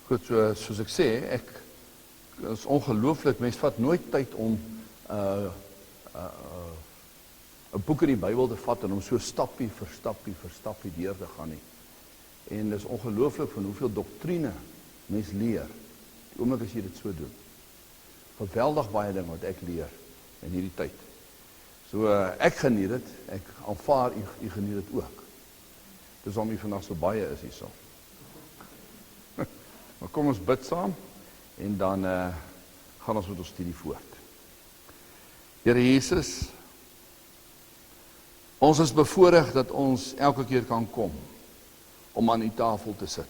Goed, soos ek sê, is ongelooflik, mens vat nooit tyd om 'n boek in die Bybel te vat en om so stappie vir stappie deur te gaan nie. En dis ongelooflik van hoeveel doktrine mens leer, die oomblik as jy dit so doen. Geweldig baie ding wat ek leer in hierdie tyd. So ek geniet dit, ek aanvaar u geniet dit ook. Dis waarom u vandag so baie is hierso. Maar kom ons bid saam en dan gaan ons met ons studie voort. Here Jesus, ons is bevoorreg dat ons elke keer kan kom om aan u tafel te sit.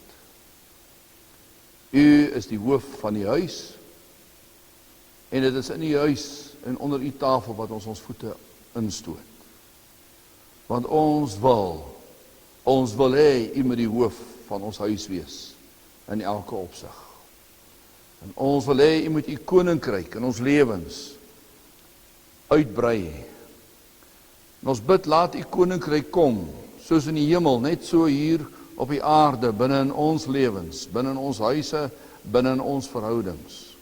U is die hoof van die huis en dit is in die huis en onder u tafel wat ons voete instoot. Want ons wil hê u moet die hoof van ons huis wees in elke opsig. En ons wil hê u moet u koninkryk in ons lewens uitbrei. En ons bid, laat u koninkryk kom, soos in die hemel, net so hier op die aarde, binne in ons lewens, binne in ons huise, binne in ons verhoudings.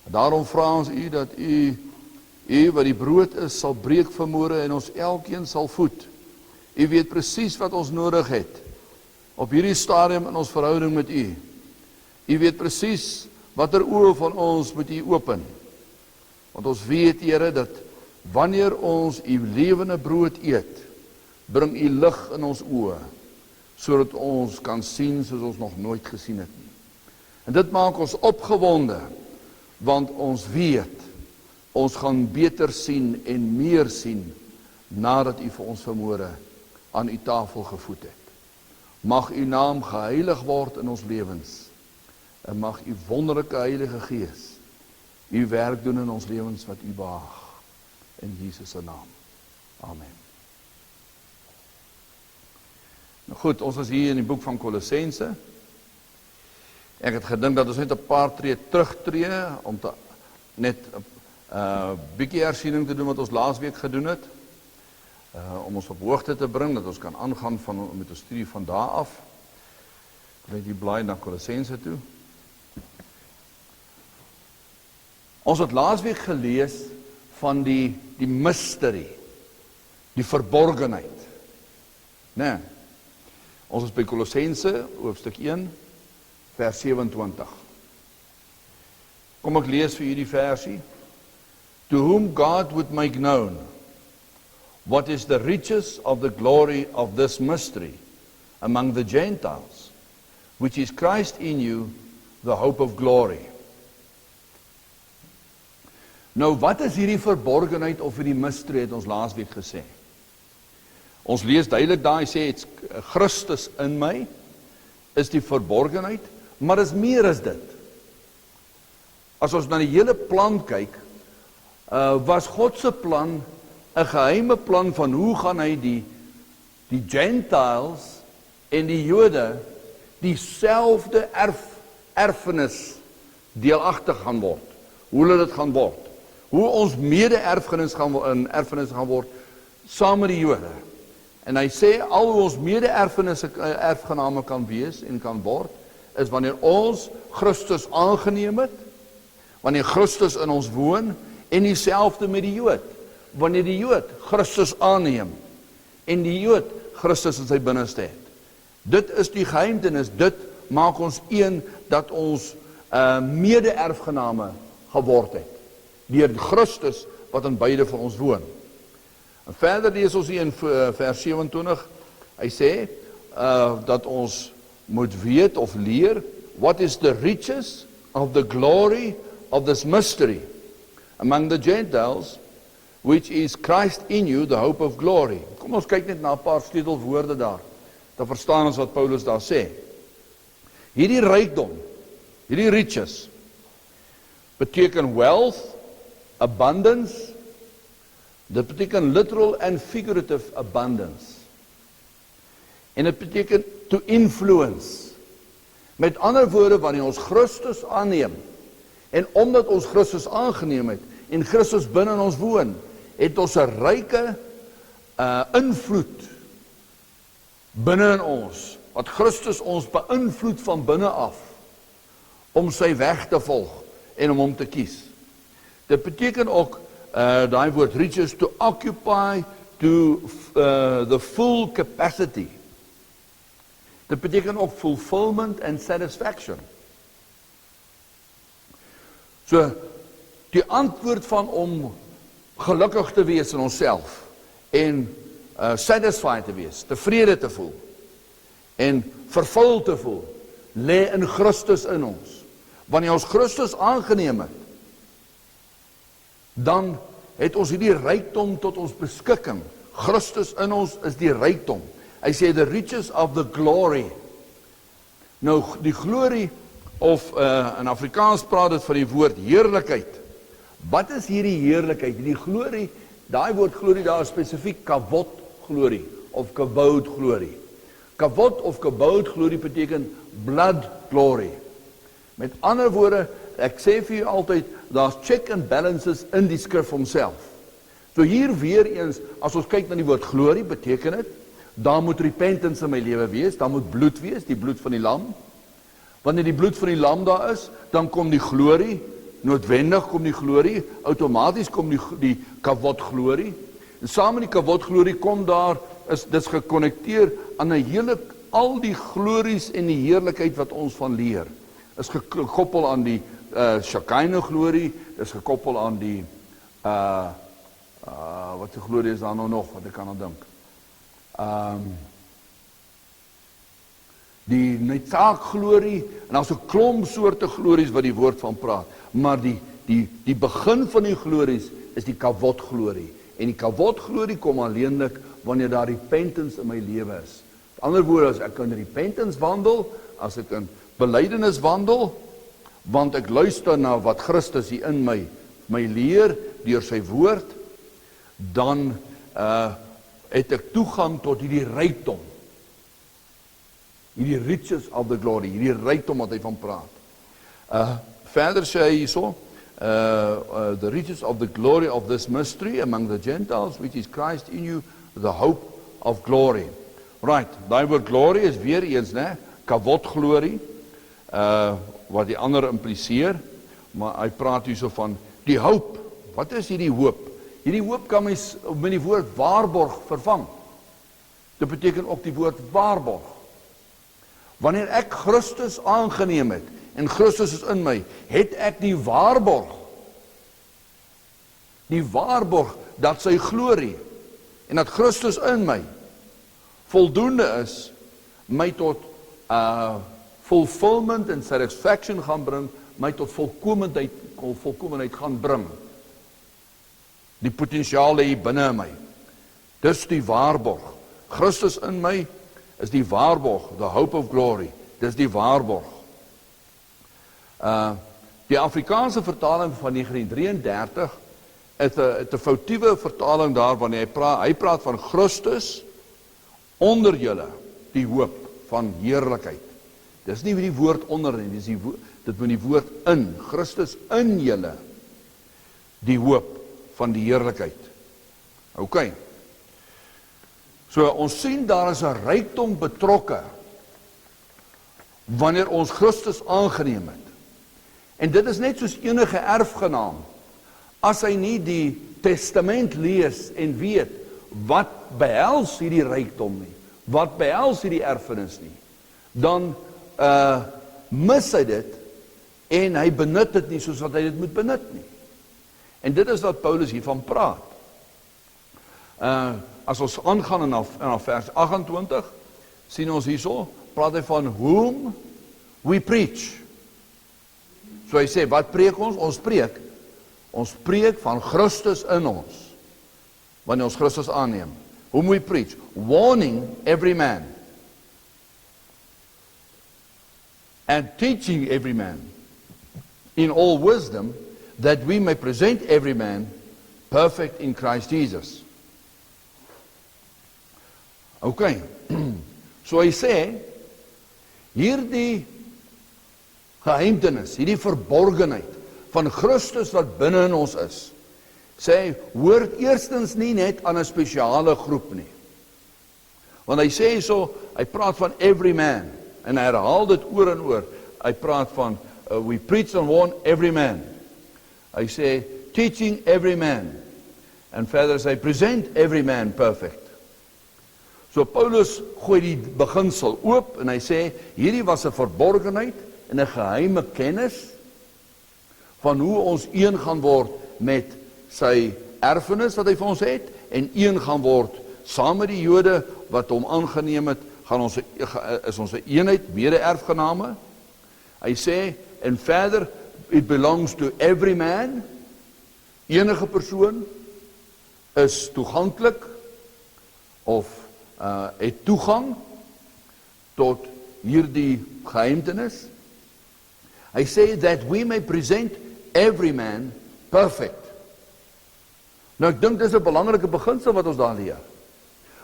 En daarom vra ons u dat u wat die brood is, sal breek vanmôre en ons elkeen sal voed. U weet presies wat ons nodig het op hierdie stadium in ons verhouding met u. U weet presies watter oë van ons moet u open. Want ons weet, Here, dat wanneer ons u lewende brood eet, bring u lig in ons oë, sodat ons kan sien soos ons nog nooit gesien het nie. En dit maak ons opgewonde, want ons weet, ons gaan beter sien en meer sien, nadat u vir ons vanmôre aan u tafel gevoed het. Mag u naam geheilig word in ons lewens, en mag u wonderlike Heilige Gees u werk doen in ons lewens wat u behaag. In Jesus se naam. Amen. Nou goed, ons is hier in die boek van Kolossense. Ek het gedink dat ons net 'n paar tree terugtree om te net 'n bietjie hersiening te doen wat ons laasweek gedoen het. Om ons op hoogte te bring dat ons kan aangaan met ons studie van daar af. Ek wil net blaai na Kolossense toe. Ons het laasweek gelees van die mystery, die verborgenheid. Nee. Ons is by Kolossense, hoofstuk 1, vers 27. Kom ek lees vir julle die versie. To whom God would make known what is the riches of the glory of this mystery among the Gentiles, which is Christ in you, the hope of glory. Nou, wat is hierdie verborgenheid of hierdie mystery, het ons laasweek gesê? Ons lees duidelik daar, hy sê, Christus in my, is die verborgenheid, maar is meer as dit. As ons na die hele plan kyk, was God se plan 'n geheime plan van hoe gaan hy die Gentiles en die Jode dieselfde erfenis deelagtig gaan word. Hoe hulle dit gaan word. Hoe ons mede-erfenis gaan word saam met die Jode. En hy sê al hoe ons mede-erfgename kan wees en kan word, is wanneer ons Christus aangeneem het, wanneer Christus in ons woon, en dieselfde met die Jood. Wanneer die Jood Christus aanneem, en die Jood Christus in sy binneste het. Dit is die geheimtenis, dit maak ons een, dat ons mede-erfgename geword het. Deur Christus, wat in beide van ons woon. En verder lees ons hier in vers 27, hy sê, dat ons moet weet of leer, what is the riches of the glory of this mystery among the Gentiles, which is Christ in you, the hope of glory. Kom ons kyk net na 'n paar sleutelwoorde daar, dan verstaan ons wat Paulus daar sê. Hierdie rykdom, hierdie riches, beteken wealth, abundance, dit beteken literal and figurative abundance. En dit beteken to influence. Met ander woorde, wanneer ons Christus aanneem, en omdat ons Christus aangeneem het, en Christus binne in ons woon, het ons 'n ryke invloed binne in ons, wat Christus ons beïnvloed van binne af, om sy weg te volg en om hom te kies. Dit beteken ook, daai woord riches, to occupy to the full capacity. Dit beteken ook fulfillment and satisfaction. So, die antwoord van om gelukkig te wees in onsself en satisfied te wees, tevrede te voel en vervul te voel, lê in Christus in ons. Wanneer ons Christus aangeneem het, dan het ons hierdie rykdom tot ons beskikking. Christus in ons is die rykdom. Hy sê the riches of the glory. Nou die glorie, of in Afrikaans praat dit van die woord heerlikheid. Wat is hierdie heerlikheid? Die glorie, daai woord glorie daar is spesifiek kavod glorie of kavod glorie. Kavod of kavod glorie beteken blood glory. Met ander woorde, ek sê vir julle altyd, daar's check and balances in die skrif homself. So hier weer eens, as ons kyk na die woord glorie, beteken dit, daar moet repentance in my lewe wees, daar moet bloed wees, die bloed van die lam. Wanneer die bloed van die lam daar is, dan kom die glorie, noodwendig kom die glorie, outomaties kom die kavod glorie. En saam met die kavod glorie kom daar, dis gekonnekteer aan 'n hele, al die glories en die heerlikheid wat ons van leer. Is gekoppel aan die Shekinah glorie, is gekoppel aan die wat die glorie is daar nou nog, wat ek kan aan dink. Die Netzach glorie, en daar's 'n klomp soorte glories wat die woord van praat, maar die begin van die glories is die kavod glorie, en die kavod glorie kom alleenlik wanneer daar repentance in my lewe is. Met ander woorde, as ek in repentance wandel, as ek in belydenis wandel, want ek luister na wat Christus hier in my leer, deur sy woord, dan het ek toegang tot hierdie rykdom, hierdie riches of the glory, hierdie rykdom wat hy van praat. Verder sê hy hierso, the riches of the glory of this mystery among the Gentiles, which is Christ in you, the hope of glory. Right, daai woord glory is weer eens, né, kavod glorie, wat die ander impliseer, maar hy praat hierso van die hoop. Wat is hierdie hoop? Hierdie hoop kan mens met die woord waarborg vervang. Dit beteken ook die woord waarborg. Wanneer ek Christus aangeneem het, en Christus is in my, het ek die waarborg dat sy glorie, en dat Christus in my, voldoende is, my tot fulfillment en satisfaction gaan bring, my tot volkomenheid gaan bring. Die potensiaal lê binne my. Dis die waarborg. Christus in my is die waarborg, the hope of glory. Dis die waarborg. Die Afrikaanse vertaling van 1933 het 'n foutiewe vertaling daar, wanneer hy praat van Christus onder julle, die hoop van heerlikheid. Dis nie die woord onder nie, dit moet die woord in, Christus in julle, die hoop van die heerlikheid. OK. So ons sien daar is 'n rykdom betrokke wanneer ons Christus aangeneem het. En dit is net soos enige erfgenaam. As hy nie die testament lees en weet wat behels hierdie rykdom nie, wat behels hierdie erfenis nie, dan mis hy dit en hy benut dit nie soos wat hy dit moet benut nie. En dit is wat Paulus hiervan praat. As ons aangaan in vers 28, sien ons hierso, praat hy van whom we preach. So hy sê, wat preek ons? Ons preek van Christus in ons, wanneer ons Christus aanneem. Whom we preach, warning every man, and teaching every man, in all wisdom, that we may present every man perfect in Christ Jesus. OK, so hy sê, hierdie geheimtenis, hierdie verborgenheid van Christus wat binne in ons is, sê hy, hoort eerstens nie net aan 'n spesiale groep nie. Want hy sê so, hy praat van every man, en hy herhaal dit oor en oor, hy praat van we preach and warn every man. Hy sê, teaching every man. En verder sê, present every man perfect. So Paulus gooi die beginsel oop en hy sê, hierdie was 'n verborgenheid en 'n geheime kennis van hoe ons een gaan word met sy erfenis wat hy vir ons het en een gaan word saam met die Jode wat hom aangeneem het, is ons 'n eenheid, mede-erfgename. Hy sê, en verder, it belongs to every man. Enige persoon is toeganklik of het toegang tot hierdie geheimtenis. Hy sê that we may present every man perfect. Nou ek dink dis 'n belangrike beginsel wat ons daar leer.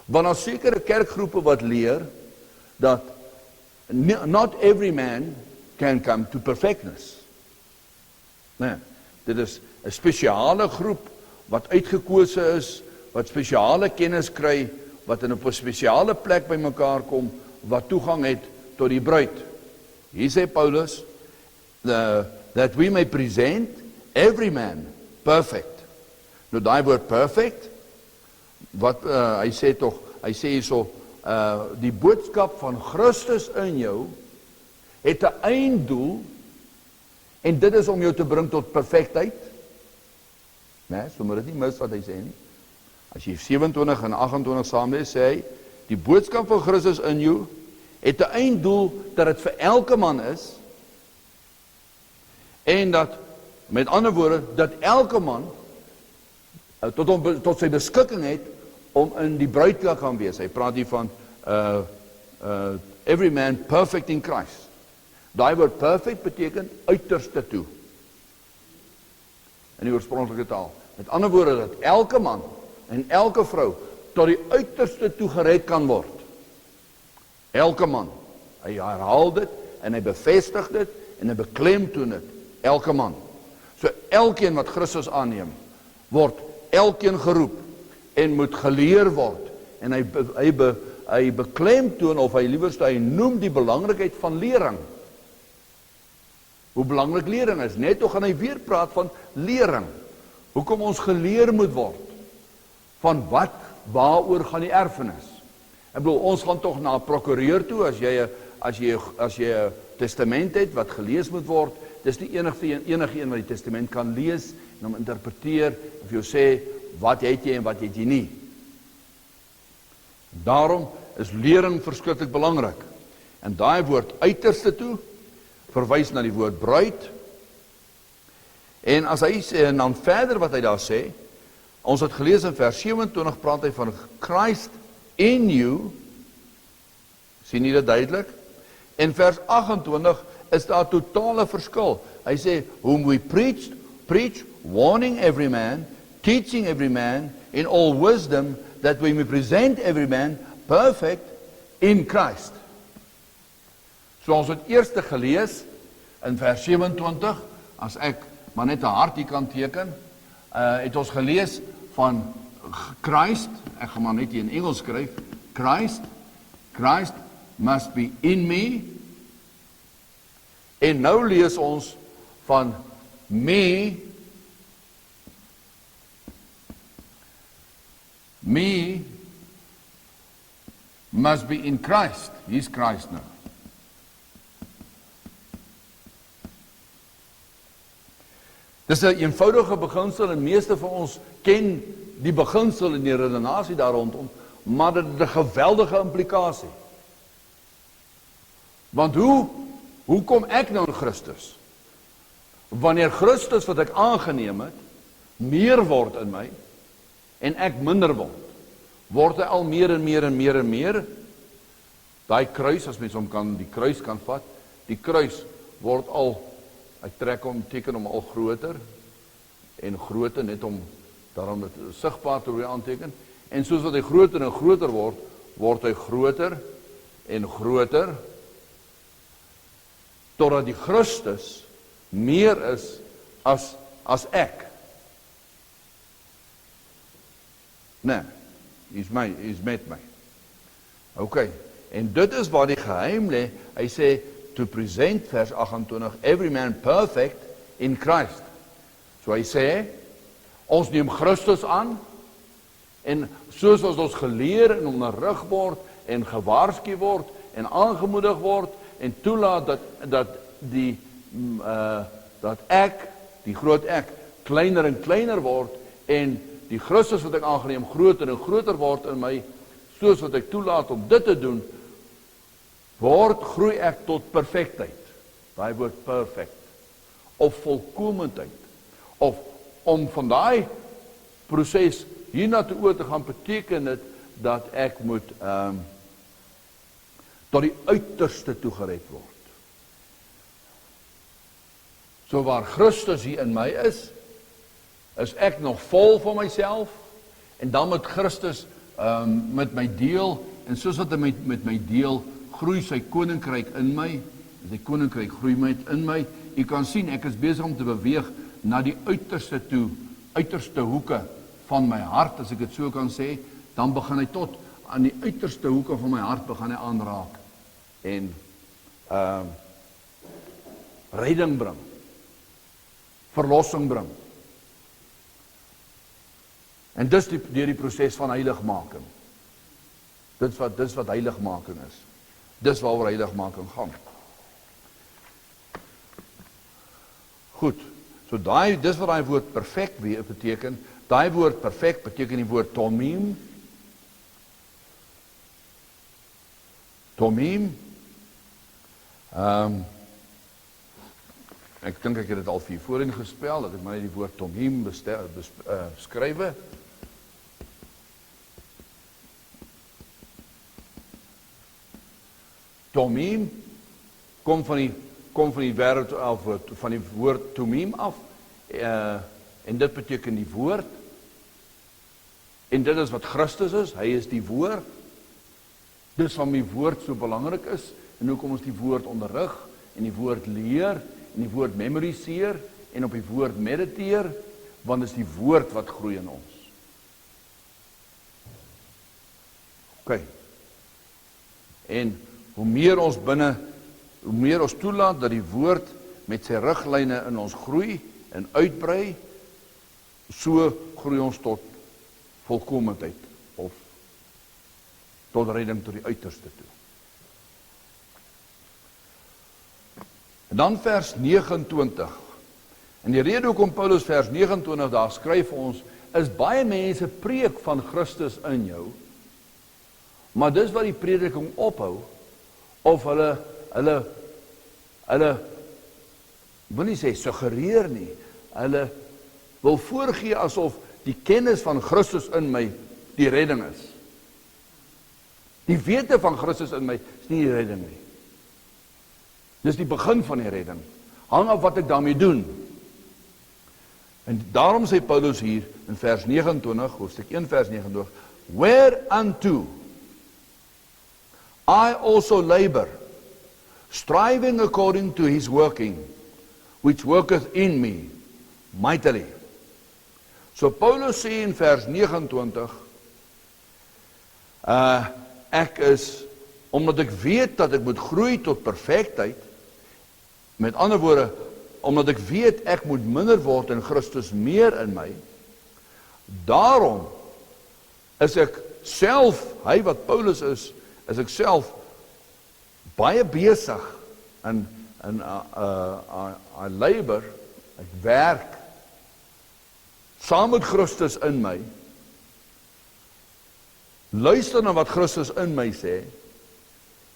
Want daar sekere kerkgroepe wat leer dat not every man can come to perfectness. Nee, dit is 'n spesiale groep wat uitgekose is, wat spesiale kennis kry, wat in 'n spesiale plek by mekaar kom, wat toegang het tot die bruid. Hier sê Paulus, that we may present every man perfect. Nou daai woord perfect, wat hy sê hierso, die boodskap van Christus in jou, het 'n einddoel, en dit is om jou te bring tot perfektheid. Nee, so moet dit nie mis wat hy sê nie. As jy 27 en 28 saam lees, sê hy, die boodskap van Christus in jou, het 'n einddoel, dat dit vir elke man is, en dat, met ander woorde, dat elke man, tot sy beskikking het, om in die bruid te kan wees. Hy praat hier van, every man perfect in Christ. Daai woord perfect beteken uiterste toe. In die oorspronklike taal. Met ander woorde, dat elke man en elke vrou tot die uiterste toe gered kan word. Elke man. Hy herhaal dit en hy bevestig dit en hy beklemtoon dit. Elke man. So elkeen wat Christus aanneem, word elkeen geroep en moet geleer word. En hy beklemtoon, of hy liewerste, hy noem die belangrikheid van lering. Hoe belangrik lering is. Net toe gaan hy weer praat van lering. Hoekom ons geleer moet word. Van waaroor gaan die erfenis. Ek bedoel, ons gaan tog na 'n prokureur toe, as jy 'n testament het, wat gelees moet word, dis die enige een wat die testament kan lees, en hom interpreteer, of jy sê, wat het jy en wat het jy nie. Daarom is lering verskriklik belangrik. En daai woord uiterste toe, verwys na die woord bruid. En as hy sê, en dan verder wat hy daar sê, ons het gelees in vers 27, praat hy van Christ in you, sien jy dit duidelik? En vers 28 is daar totale verskil. Hy sê, whom we preach, warning every man, teaching every man, in all wisdom, that we may present every man perfect in Christ. So ons het eerste gelees, in vers 27, as ek maar net 'n hartie kan teken, het ons gelees van Christ, ek gaan maar net hier in Engels skryf, Christ must be in me, en nou lees ons van me must be in Christ. Hier's Christ nou. Dis 'n eenvoudige beginsel en meeste van ons ken die beginsel en die redenasie daar rondom, maar dit het 'n geweldige implikasie. Want hoe kom ek nou in Christus? Wanneer Christus wat ek aangeneem het, meer word in my, en ek minder word hy al meer en meer en meer en meer. Daai kruis, as mens hom die kruis kan vat, die kruis word al, ek trek hom, teken hom al groter, en groter, net om daarom dit sigbaar te weer aanteken, en soos wat hy groter en groter word hy groter en groter, totdat die Christus meer is as ek. Nee, hy is met my. Ok, en dit is waar die geheim lê. Hy sê, to present, vers 28, every man perfect in Christ. So hy sê, ons neem Christus aan, en soos ons geleer en onderrig word, en gewaarsku word, en aangemoedig word, en toelaat dat ek, die groot ek, kleiner en kleiner word, en die Christus wat ek aangeneem groter en groter word in my, soos wat ek toelaat om dit te doen, groei ek tot perfektheid. Daai woord perfect, of volkomendheid, of om van daai proses hiernatoe oor te gaan, beteken dit dat ek moet tot die uiterste toegered word. So waar Christus hier in my is ek nog vol van myself, en dan met Christus met my deel, en soos wat hy met my deel, groei sy koninkryk in my, en sy koninkryk groei met in my. U kan sien, ek is besig om te beweeg na die uiterste toe, uiterste hoeke van my hart, as ek dit so kan sê, dan begin hy tot aan die uiterste hoeke van my hart begin hy aanraak, en redding bring, verlossing bring. En dis deur die proses van heiligmaking. Dis wat heiligmaking is. Dis waaroor heiligmaking gaan. Goed, so dis wat daai woord perfek beteken. Daai woord perfek beteken die woord tomim. Tomim. Ek dink ek het dit al vir voorheen gespel, dat ek maar die woord tomim beskrywe. Tomim kom van die woord tomim af, en dit beteken die woord, en dit is wat Christus is, hy is die woord, dis waarom die woord so belangrik is, en hoekom ons die woord onderrig, en die woord leer, en die woord memoriseer, en op die woord mediteer, want dit is die woord wat groei in ons. Ok, en hoe meer ons toelaat dat die woord met sy riglyne in ons groei en uitbrei, so groei ons tot volkomendheid, of tot redding tot die uiterste toe. En dan vers 29, en die rede hoekom Paulus vers 29 daar skryf vir ons, is baie mense preek van Christus in jou, maar dis wat die prediking ophou, of hulle wil nie sê suggereer nie, hulle wil voorgee asof die kennis van Christus in my die redding is. Die wete van Christus in my is nie die redding nie. Dis die begin van die redding. Hang af wat ek daarmee doen. En daarom sê Paulus hier in vers 29, hoofstuk 1 vers 29, whereunto I also labor, striving according to his working, which worketh in me mightily. So Paulus sê in vers 29, ek is, omdat ek weet dat ek moet groei tot perfektheid, met ander woorde, omdat ek weet ek moet minder word en Christus meer in my, daarom is ek self, hy wat Paulus is ek self baie besig in I labor, ek werk saam met Christus in my, luister na wat Christus in my sê,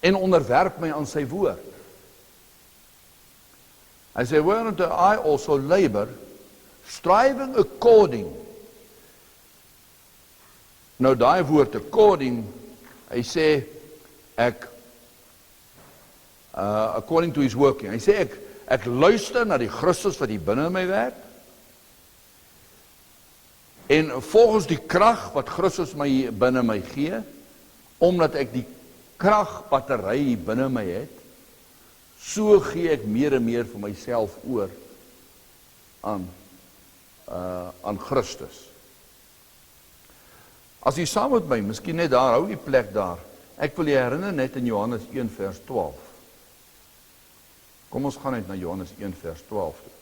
en onderwerp my aan sy woord. Hy sê, whereunto I also labor, striving according. Nou daai woord according, hy sê, according to his working. Hy sê, ek luister na die Christus wat hier binne my werk, en volgens die krag wat Christus my binne my gee, omdat ek die kragbattery hier binne my het, so gee ek meer en meer van myself oor aan Christus. As jy saam met my, miskien net daar, hou die plek daar, ek wil jy herinner net in Johannes 1 vers 12. Kom ons gaan net na Johannes 1 vers 12 toe.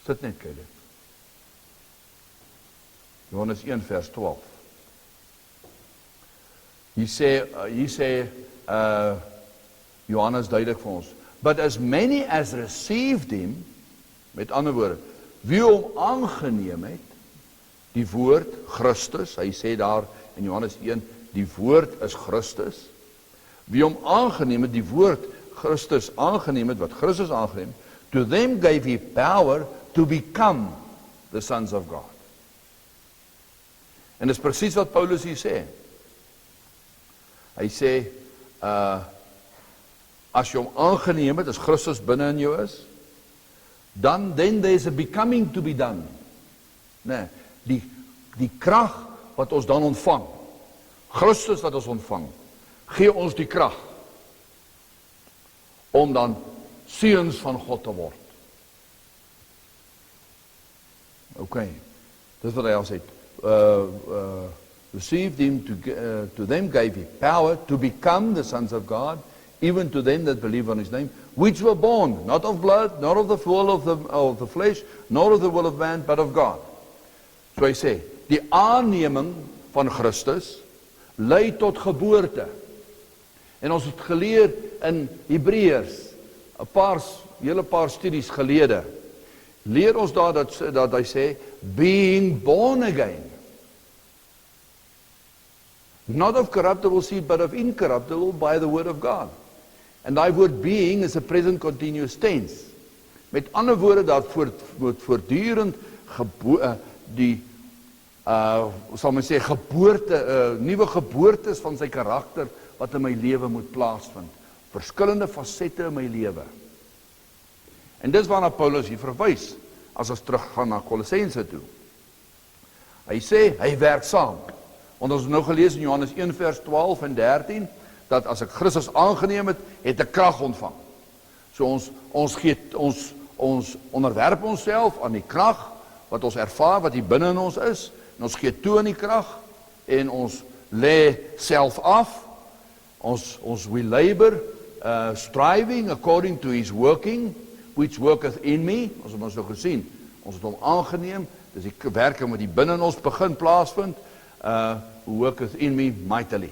Sit net kyk dit. Johannes 1 vers 12. Hier sê Johannes duidelik vir ons, but as many as received him, met ander woorde, wie hom aangeneem het, die woord Christus, hy sê daar in Johannes 1, die woord is Christus, wie hom aangeneem het, die woord Christus aangeneem het, wat Christus aangeneem, to them gave he power to become the sons of God. En dis presies wat Paulus hier sê. Hy sê, as jy hom aangeneem het, as Christus binne in jou is, then there is a becoming to be done. Nee, die krag wat ons dan ontvang, Christus wat ons ontvang, gee ons die krag om dan seuns van God te word. Okay, dis wat hy al sê. Received him to them gave he power to become the sons of God, even to them that believe on his name, which were born not of blood, not of the will of the flesh, nor of the will of man, but of God. So hy sê, die aanneming van Christus lei tot geboorte. En ons het geleer in Hebreërs, hele paar studies gelede, leer ons daar dat hy sê, being born again. Not of corruptible seed, but of incorruptible by the word of God. En daai woord being is a present continuous tense. Met ander woorde, daar moet voortdurend sal men sê, nuwe geboortes van sy karakter wat in my lewe moet plaasvind. Verskillende fasette in my lewe. En dis waarna Paulus hier verwys, as ons teruggaan na Kolossense toe. Hy sê, hy werk saam. Want ons het nou gelees in Johannes 1 vers 12 en 13, dat as ek Christus aangeneem het, het ek krag ontvang. So ons onderwerp onsself aan die krag, wat ons ervaar, wat hier binne in ons is, en ons gee toe aan die krag, en ons lê self af, we labor, striving according to his working, which worketh in me, ons het ons nou gesien, ons het hom aangeneem, dis die werking wat hier binne in ons begin plaasvind, who worketh in me mightily.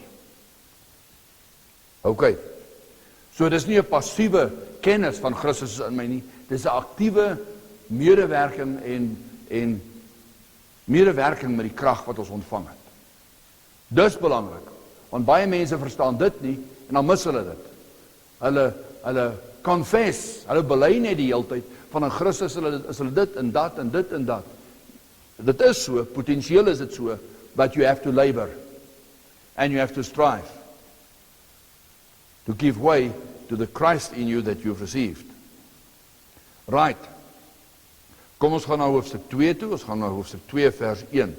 Okay, so dis nie 'n passiewe kennis van Christus in my nie, dis 'n aktiewe medewerking en medewerking met die krag wat ons ontvang het. Dis belangrik, want baie mense verstaan dit nie, en dan mis hulle dit. Hulle confess, hulle bely net die hele tyd, van in Christus is hulle dit en dat en dit en dat. Dit is so, potentieel is dit so, but you have to labor, and you have to strive, to give way to the Christ in you that you've received. Right. Kom ons gaan na hoofstuk 2 toe, ons gaan na hoofstuk 2 vers 1.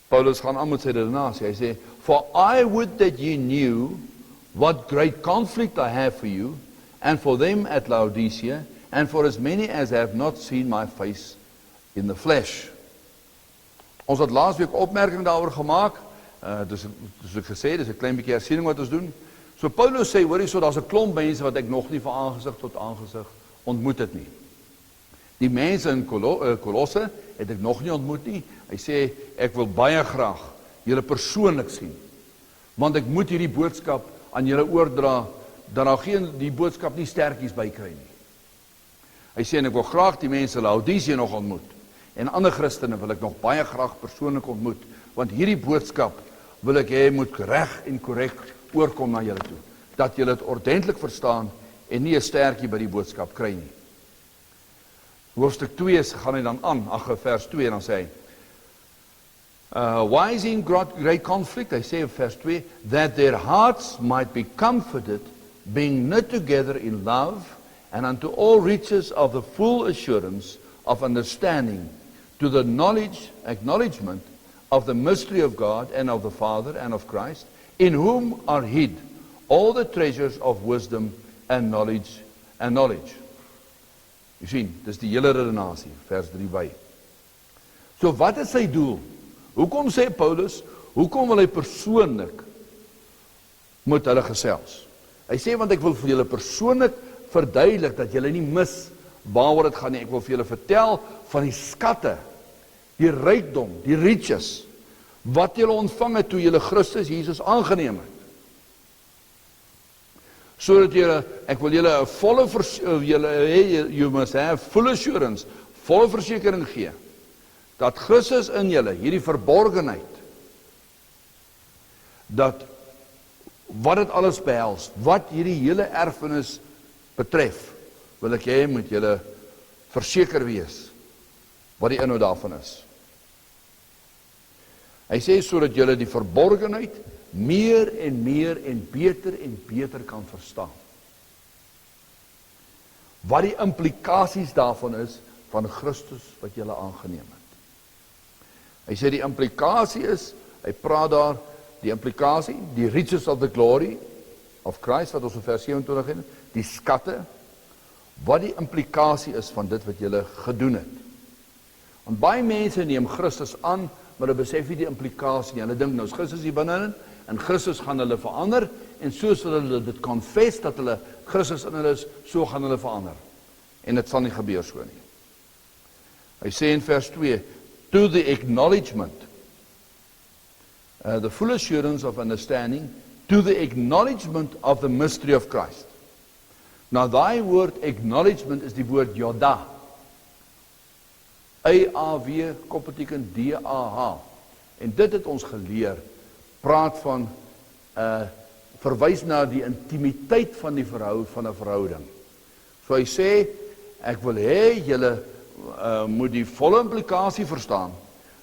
Paulus gaan aan met sy redenasie, hy sê, for I would that ye knew what great conflict I have for you, and for them at Laodicea, and for as many as have not seen my face in the flesh. Ons het laasweek opmerking daaroor gemaak, dus ek gesê, dis 'n klein bietjie hersiening wat ons doen. So Paulus sê, hoor hierso, daar's 'n klomp mense wat ek nog nie van aangesig tot aangesig ontmoet het nie. Die mense in Kolosse het ek nog nie ontmoet nie. Hy sê, ek wil baie graag julle persoonlik sien, want ek moet hierdie boodskap aan julle oordra, dat daar die boodskap nie sterkies by kry nie. Hy sê, en ek wil graag die mense Laodicea nog ontmoet, en ander Christene wil ek nog baie graag persoonlik ontmoet, want hierdie boodskap wil ek hê moet reg en korrek oorkom na julle toe, dat julle het ordentlik verstaan, en nie 'n stertjie by die boodskap kry nie. Hoofstuk 2 gaan hy dan aan, vers 2, en dan sê hy, why is he in great conflict? Hy sê in vers 2, that their hearts might be comforted, being knit together in love, and unto all riches of the full assurance of understanding, to the acknowledgement of the mystery of God, and of the Father, and of Christ, in whom are hid all the treasures of wisdom and knowledge. Jy sien, dis die hele redenasie, vers 3 by. So wat is sy doel? Hoekom sê Paulus, hoekom wil hy persoonlik met hulle gesels. Hy sê, want ek wil vir julle persoonlik verduidelik, dat julle nie mis waaroor dit gaan nie. Ek wil vir julle vertel van die skatte, die rykdom, die riches, wat julle ontvang het toe julle Christus Jesus aangeneem het. Sodat julle, ek wil julle 'n volle you must have full assurance, volle versekering gee, dat Christus in julle, hierdie verborgenheid, dat wat dit alles behels, wat hierdie hele erfenis betref, wil ek hê moet julle verseker wees, wat die inhoud daarvan is. Hy sê, sodat julle die verborgenheid meer en beter kan verstaan. Wat die implikasies daarvan is, van Christus wat julle aangeneem het. Hy sê die implikasie is, hy praat daar, die implikasie, die riches of the glory of Christ, wat ons in vers 27 het, die skatte, wat die implikasie is van dit wat julle gedoen het. Want baie mense neem Christus aan, maar hulle besef nie die implikasie. Hulle dink nou is Christus hier binne en Christus gaan hulle verander, en soos hulle dit confess, dat hulle Christus in hulle is, so gaan hulle verander. En dit sal nie gebeur so nie. Hy sê in vers 2, to the acknowledgement, the full assurance of understanding, to the acknowledgement of the mystery of Christ. Nou daai woord acknowledgement is die woord Yoda. A-A-W, koppelteken D-A-H. En dit het ons geleer, praat van, verwys na die intimiteit van die van 'n verhouding. So hy sê, ek wil hê julle moet die volle implikasie verstaan,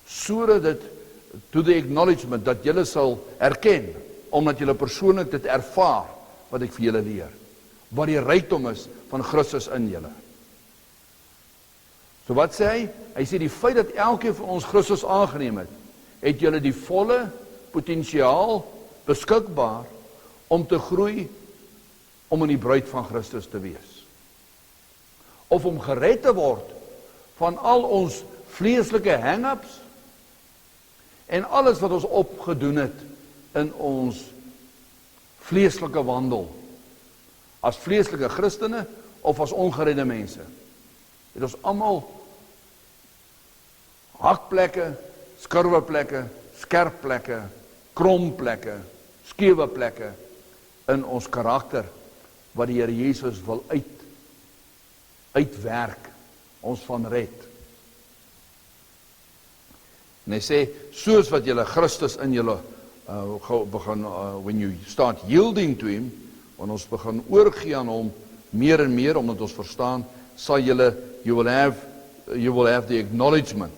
sodat dit, to the acknowledgement, dat julle sal erken, omdat julle persoonlik dit ervaar, wat ek vir julle leer, wat die rykdom is van Christus in julle. So wat sê hy? Hy sê die feit dat elkeen van ons Christus aangeneem het, het julle die volle potensiaal beskikbaar om te groei, om in die bruid van Christus te wees. Of om gered te word van al ons vleeslike hang-ups en alles wat ons opgedoen het in ons vleeslike wandel, as vleeslike Christene of as ongeredde mense. Het ons almal hakplekke, skurweplekke, skerpplekke, kromplekke, skewe plekke in ons karakter, wat die Here Jesus wil uitwerk, ons van red. En hy sê, soos wat julle Christus in julle begin, when you start yielding to him, wanneer ons begin oorgee aan hom, meer en meer, omdat ons verstaan, sal julle, you will have the acknowledgement,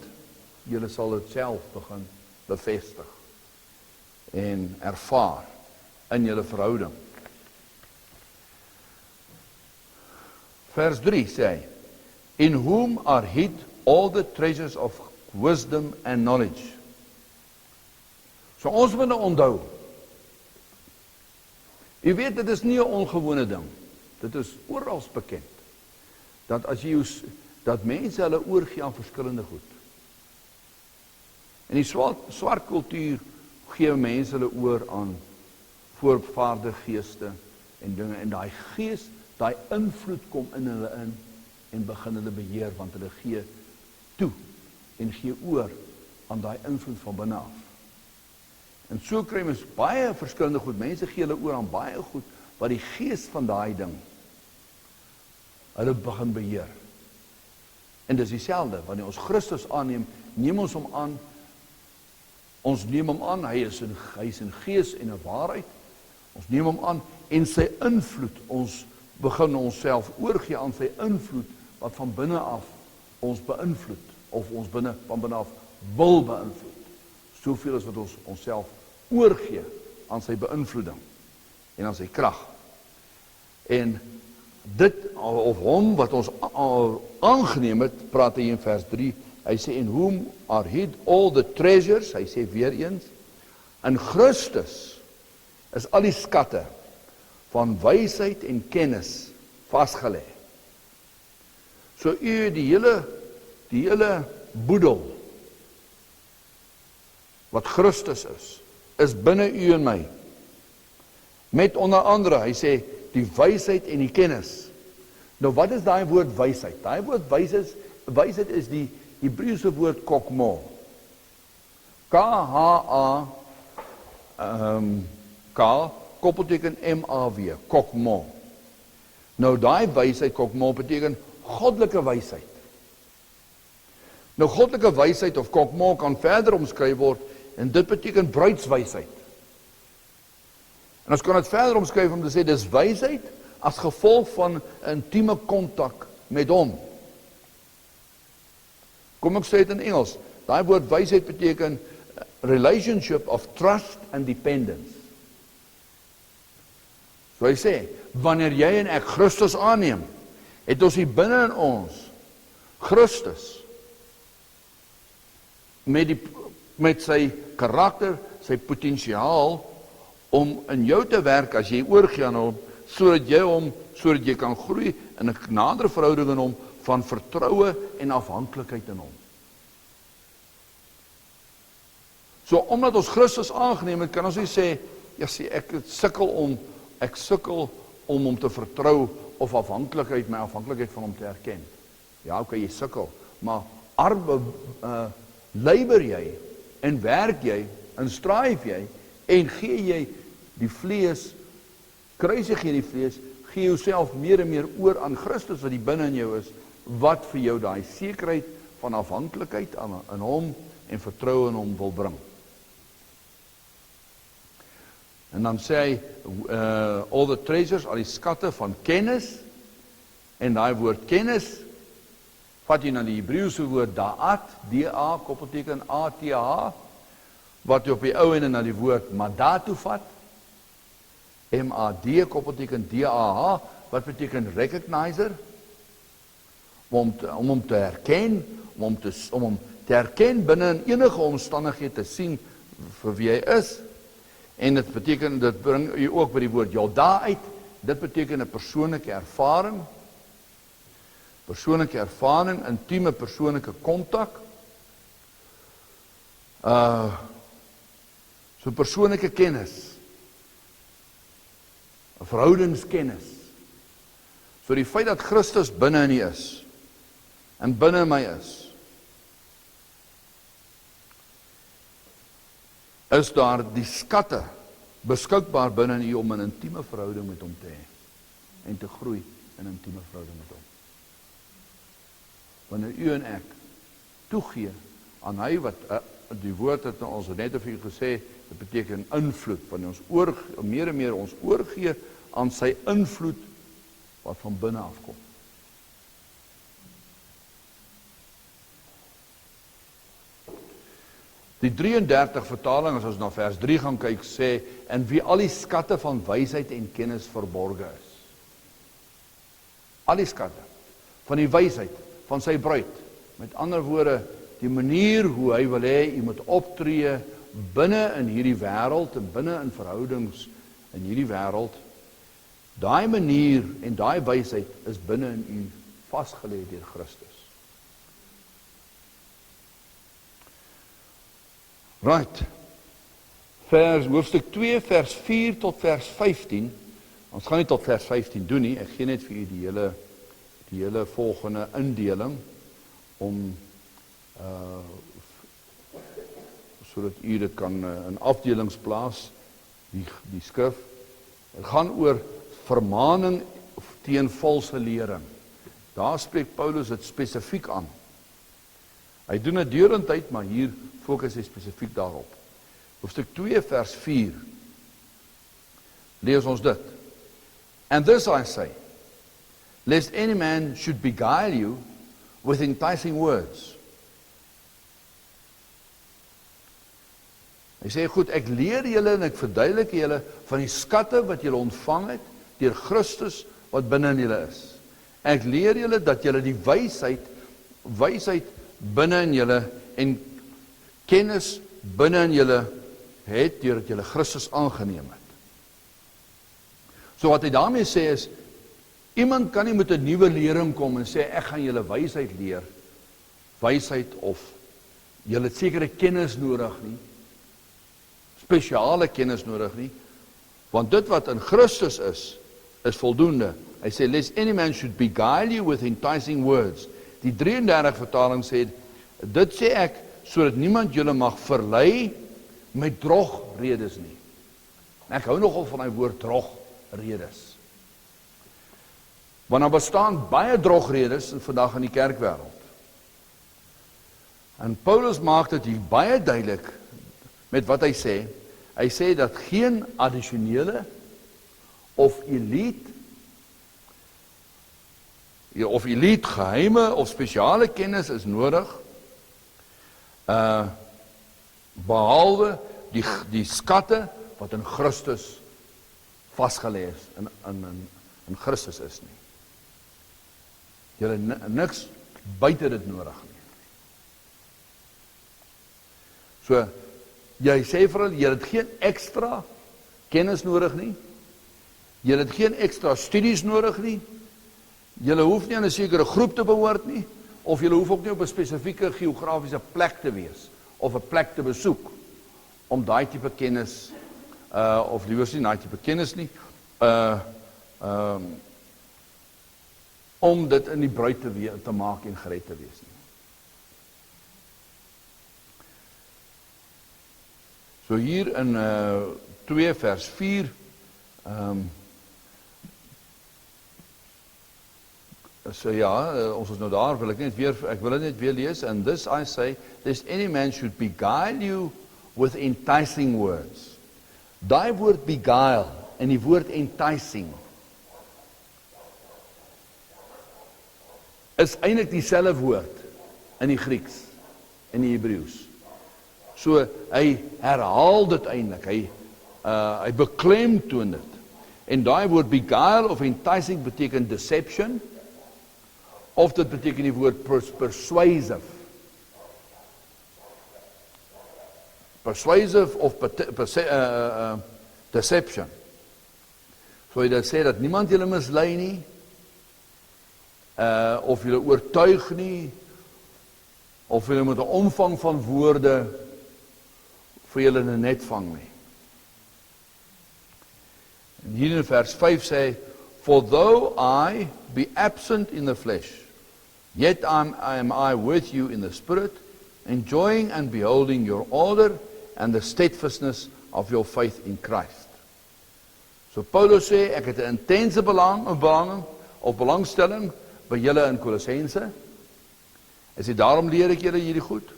julle sal dit self begin bevestig, en ervaar, in julle verhouding. Vers 3 sê hy, in whom are hid all the treasures of wisdom and knowledge. So ons moet nou onthou, jy weet, dit is nie 'n ongewone ding, dit is oral bekend, dat mense hulle oorgee aan verskillende goed. In die swart kultuur gee mense hulle oor aan voorvaarde geeste en dinge, en daai gees, daai invloed kom in hulle in, en begin hulle beheer, want hulle gee toe, en gee oor aan daai invloed van binne af. En so kry mens baie verskillende goed, mense gee hulle oor aan baie goed, wat die gees van daai ding, hulle begin beheer. En dis dieselfde, wanneer ons Christus aanneem, neem ons hom aan, ons neem hom aan, hy is in gees en in waarheid, ons neem hom aan, en sy invloed, ons begin onsself oorgee aan sy invloed, wat van binne af ons beïnvloed, of ons van binne af wil beïnvloed. Soveel as wat ons onsself oorgee aan sy beïnvloeding, en aan sy krag. En dit, of hom wat ons aangeneem het, praat hy in vers 3, hy sê, in whom are hid all the treasures, hy sê weer eens, in Christus is al die skatte van wysheid en kennis vasgelê. So die hele boedel wat Christus is binne u en my. Met onder andere, hy sê, die wysheid en die kennis. Nou wat is daai woord wysheid? Daai woord wysheid is die Hebreëse woord kokmo. K-H-A K, koppelteken M-A-W, kokmo. Nou daai wysheid, kokmo, beteken goddelike wysheid. Nou goddelike wysheid of kokmo kan verder omskryf word, en dit beteken bruidswysheid. En ons kan dit verder omskryf om te sê, dis wysheid as gevolg van intieme kontak met hom. Kom ek sê dit in Engels, daai woord wysheid beteken relationship of trust and dependence. So hy sê, wanneer jy en ek Christus aanneem, het ons hier binne in ons Christus met sy karakter, sy potensiaal om in jou te werk as jy oorgee aan hom, sodat jy kan groei in 'n nadere verhouding in hom van vertroue en afhanklikheid in hom. So omdat ons Christus aangeneem het, kan ons nie sê, ja sê ek sukkel om hom te vertrou of my afhanklikheid van hom te erken. Ja, okay, jy sukkel, maar labour jy en werk jy en strive jy en gee jy die vlees, kruisig jy die vlees, gee jouself meer en meer oor aan Christus wat die binne in jou is, wat vir jou daai sekerheid van afhanklikheid in hom en vertroue in hom wil bring. En dan sê hy, all the treasures, al die skatte van kennis, en daai woord kennis, vat jy na die Hebreëse woord da'at, D-A, koppelteken A-T-H, wat jy op die ou ende na die woord madatu vat, M-A-D, koppelteken D-A-H, wat beteken recognizer, om hom te herken, om hom te herken binne in enige omstandighede te sien vir wie hy is. En dit beteken, dit bring jy ook by die woord Yalda uit, dit beteken 'n persoonlike ervaring, intieme persoonlike kontak, so persoonlike kennis, 'n verhoudingskennis. So die feit dat Christus binne in u is, en binne in my is daar die skatte beskikbaar binne in u om 'n intieme verhouding met hom te hê en te groei in intieme verhouding met hom. Wanneer u en ek toegee aan hy wat die woord het ons net vir u gesê, dit beteken invloed, wanneer ons meer en meer ons oorgee aan sy invloed wat van binne afkom. Die 33 vertaling, as ons na vers 3 gaan kyk, sê, en wie al die skatte van wysheid en kennis verborge is. Al die skatte van die wysheid van sy bruid. Met ander woorde, die manier hoe hy wil hê, jy moet optree binne in hierdie wêreld en binne in verhoudings in hierdie wêreld. Daai manier en daai wysheid is binne in u vasgelê deur Christus. Right. Hoofstuk 2, vers 4 tot vers 15. Ons gaan nie tot vers 15 doen nie. Ek gee net vir u die hele volgende indeling om sodat u dit kan in afdelings plaas, die skrif. Het gaan oor vermaning teen valse lering. Daar spreek Paulus dit spesifiek aan. Hy doen dit deurentyd, maar hier fokus hy spesifiek daarop. Hoofstuk 2 vers 4 lees ons dit. And this I say, lest any man should beguile you with enticing words. Hy sê, goed, ek leer julle en ek verduidelik julle van die skatte wat julle ontvang het deur Christus wat binne in julle is. Ek leer julle dat julle die wysheid binne in julle en kennis binne in julle het deurdat julle Christus aangeneem het. So wat hy daarmee sê is, iemand kan nie met 'n nuwe lering kom en sê, ek gaan julle wysheid leer, wysheid of julle het sekere kennis nodig nie, spesiale kennis nodig nie, Want dit wat in Christus is voldoende. Hy sê, lest any man should beguile you with enticing words. Die 33 vertaling sê, dit sê ek, sodat niemand julle mag verlei met drogredes nie. En ek hou nogal van die woord drogredes. Want daar bestaan baie drogredes vandag in die kerkwêreld. En Paulus maak dit hier baie duidelik met wat hy sê. Hy sê dat geen addisionele of elite geheime of spesiale kennis is nodig, behalwe die skatte wat in Christus vasgelê is, in Christus is nie. Jy het niks buite dit nodig nie. So, jy sê vir hulle, jy het geen ekstra kennis nodig nie, jy het geen ekstra studies nodig nie, jy hoef nie aan 'n sekere groep te behoort nie, of jy hoef ook nie op 'n spesifieke geografiese plek te wees, of 'n plek te besoek, om daai tipe kennis, of liewer nie daai tipe kennis nie, om dit in die bruid te maak en gered te wees nie. So hier in 2 vers 4, so ja, ons is nou daar, ek wil dit net weer lees, and this I say, lest any man should beguile you with enticing words. Daai woord beguile en die woord enticing is eintlik dieselfde woord in die Grieks, in die Hebreëus. So, hy herhaal dit eintlik, hy beklemtoon dit. En daai woord beguile of enticing beteken deception, of dit beteken die woord persuasive. Persuasive of deception. So hy dit sê dat niemand julle mislei nie, of julle oortuig nie, of julle met 'n omvang van woorde vir julle net vang nie. En hier in vers 5 sê, for though I be absent in the flesh, yet am I with you in the spirit, enjoying and beholding your order and the steadfastness of your faith in Christ. So Paulus sê, ek het 'n intense belangstelling by julle in Kolossense. Hy sê, daarom leer ek julle hierdie goed.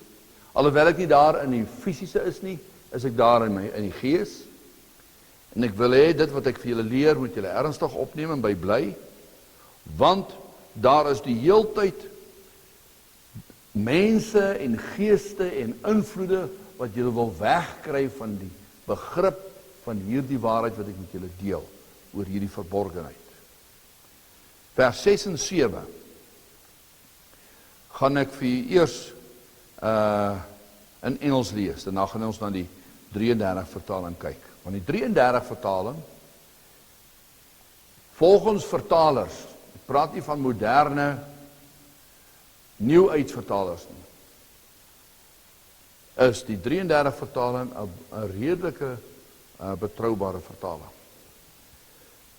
Alhoewel ek nie daar in die fisiese is nie, is ek daar in die gees. En ek wil hê, dit wat ek vir julle leer, moet julle ernstig opneem en by bly, want daar is die heeltyd mense en geeste en invloede wat julle wil wegkry van die begrip van hierdie waarheid wat ek met julle deel, oor hierdie verborgenheid. Vers 6 en 7 gaan ek vir u eers in Engels lees, daarna gaan ons na die 33 vertaling kyk. Want die 33 vertaling, volgens vertalers, ek praat nie van moderne, nieuwheidsvertalers nie, is die 33 vertaling 'n redelike betroubare vertaling.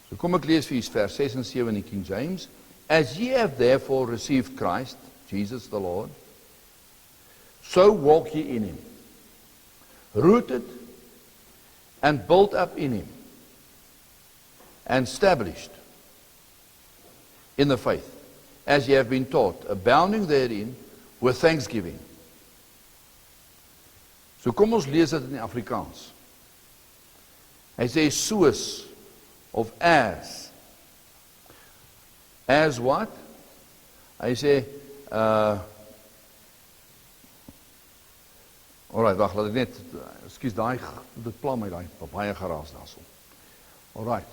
So kom ek lees vir u vers 6 en 7 in die King James. As ye have therefore received Christ, Jesus the Lord, so walk ye in him, rooted and built up in him, and established in the faith, as ye have been taught, abounding therein with thanksgiving. So kom ons lees dit in die Afrikaans. Hy sê soos, of as. As what? Hy sê, alright, wacht, laat ek net, excuse, dit pla my, baie geraas daarso. Alright,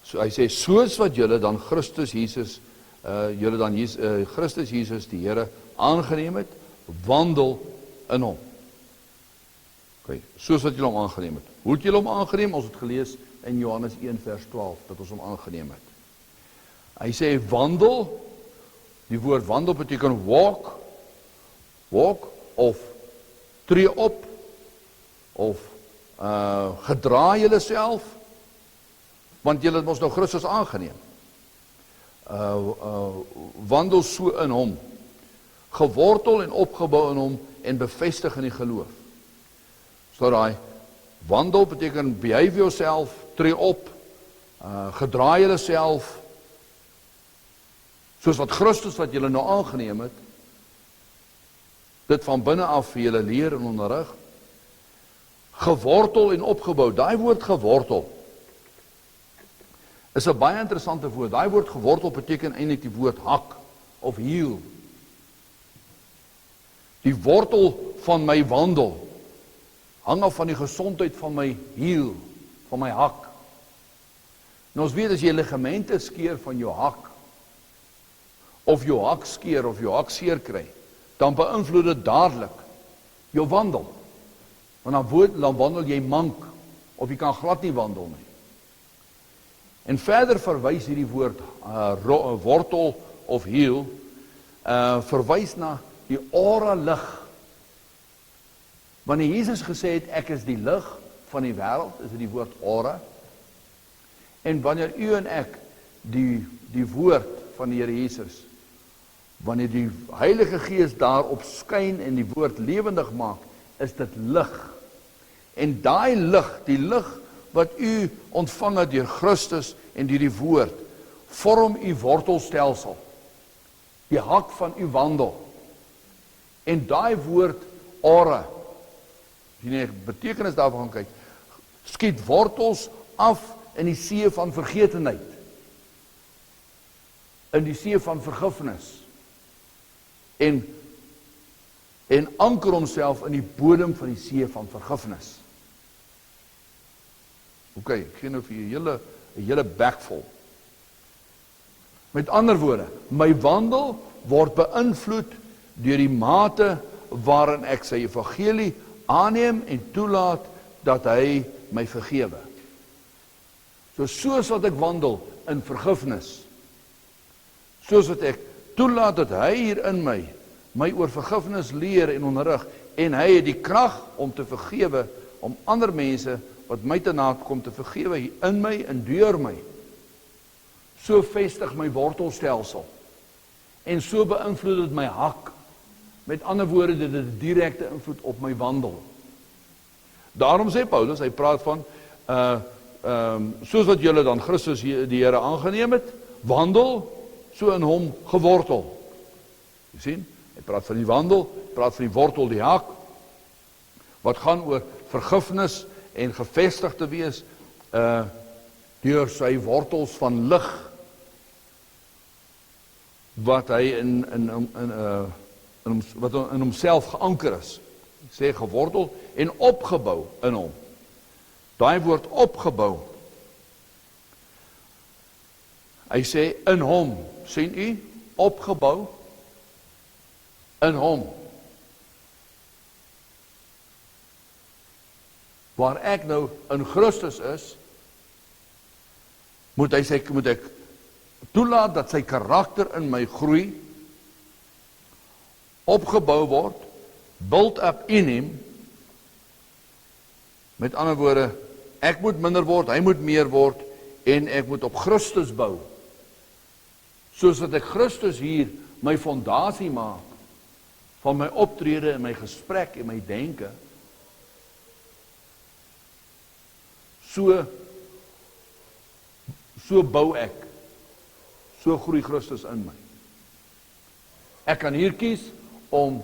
so hy sê, soos wat julle dan Christus Jesus, Christus Jesus die Here aangeneem het, wandel in hom. Okay, soos wat julle hom aangeneem het. Hoe het julle hom aangeneem? Ons het gelees in Johannes 1 vers 12, dat ons hom aangeneem het. Hy sê wandel, die woord wandel beteken walk, of tree op, of gedra julle self, Want julle het mos nou Christus aangeneem. Wandel so in hom, gewortel en opgebou in hom en bevestig in die geloof. So daai wandel beteken behave yourself, tree op, gedraai julle self, soos wat Christus wat julle nou aangeneem het, dit van binne af vir julle leer en onderrig, gewortel en opgebou. Daai woord gewortel is 'n baie interessante woord. Daai woord gewortel beteken eintlik die woord hak of hiel. Die wortel van my wandel hang af van die gesondheid van my hiel, van my hak. En ons weet as jy ligamente skeer van jou hak, of jou hak skeer of jou hak seer kry, dan beïnvloed dit dadelik jou wandel. Want dan wandel jy mank, of jy kan glad nie wandel nie. En verder verwys hierdie woord wortel of hiel, verwys na die ore lig. Wanneer Jesus gesê het, ek is die lig van die wêreld, is dit die woord ore. En wanneer u en ek die woord van die Here Jesus, wanneer die Heilige Gees daarop skyn en die woord lewendig maak, is dit lig. En daai lig, die lig wat u ontvang het deur Christus en deur die woord, vorm u wortelstelsel, die hak van u wandel. En daai woord ore, as jy die betekenis daarvan gaan kyk, skiet wortels af in die see van vergetenheid, in die see van vergifnis, en anker homself in die bodem van die see van vergifnis. Ok, ek gee nou vir jy 'n hele bek vol. Met ander woorde, my wandel word beïnvloed deur die mate waarin ek sy evangelie aanneem en toelaat dat hy my vergewe. Soos wat ek wandel in vergifnis, soos wat ek toelaat dat hy hier in my oor vergifnis leer en onderrig, en hy het die krag om te vergewe, om ander mense wat my te na kom te vergewe hier in my en deur my. So vestig my wortelstelsel, en so beïnvloed dit my hak. Met ander woorde, dit het 'n direkte invloed op my wandel. Daarom sê Paulus, hy praat van soos wat julle dan Christus die Here aangeneem het, wandel so in hom gewortel. Jy sien, hy praat van die wandel, praat van die wortel, die hak, wat gaan oor vergifnis en gevestig te wees deur sy wortels van lig, wat hy wat in homself geanker is. Ek sê gewortel en opgebou in hom. Daai woord opgebou. Hy sê in hom, sien u, opgebou in hom. Waar ek nou in Christus is, moet ek toelaat dat sy karakter in my groei, opgebou word, build up in him. Met ander woorde, ek moet minder word, hy moet meer word, en ek moet op Christus bou. Soos dat ek Christus hier my fondasie maak, van my optrede en my gesprek en my denke, so bou ek, so groei Christus in my. Ek kan hier kies om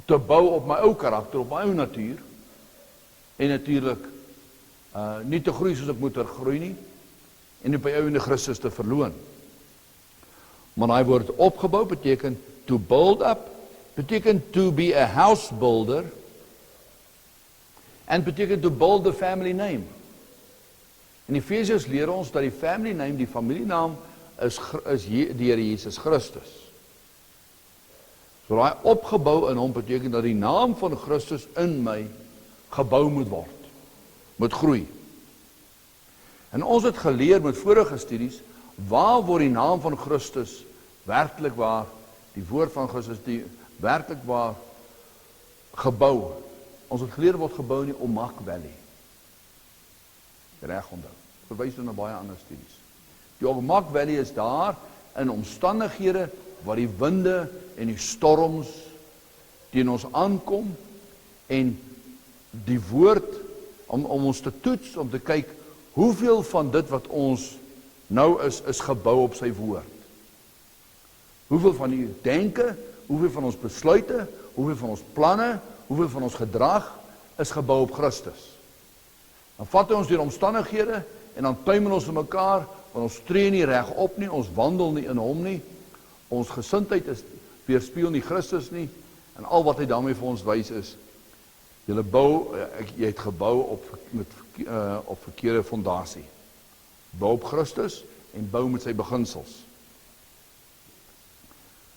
te bou op my ou karakter, op my ou natuur, en natuurlik nie te groei soos ek moet groei nie, en op my ou in Christus te verloon. Maar daai woord opgebou beteken to build up, beteken to be a house builder, en beteken to build the family name. In Efesiërs leer ons dat die family name, die familienaam, is die Here Jesus Christus. So daai opgebou in hom beteken dat die naam van Christus in my gebou moet word, moet groei. En ons het geleer met vorige studies, waar word die naam van Christus werklik waar, die woord van Christus, die werklik waar gebou. Ons het geleer word gebou in die Omak Valley. Reg onthou. verwys na baie ander studies. Die Ogmak Valley is daar in omstandighede waar die winde en die storms teen ons aankom en die woord om ons te toets, om te kyk hoeveel van dit wat ons nou is gebou op sy woord. Hoeveel van die denke, hoeveel van ons besluite, hoeveel van ons planne, hoeveel van ons gedrag is gebou op Christus. Dan vat ons deur omstandighede en dan tuimel ons in mekaar, want ons tree nie reg op nie, ons wandel nie in hom nie, ons gesindheid is weerspieël nie Christus nie, en al wat hy daarmee vir ons wys is, jy het gebou op verkeerde fondasie. Bou op Christus en bou met sy beginsels.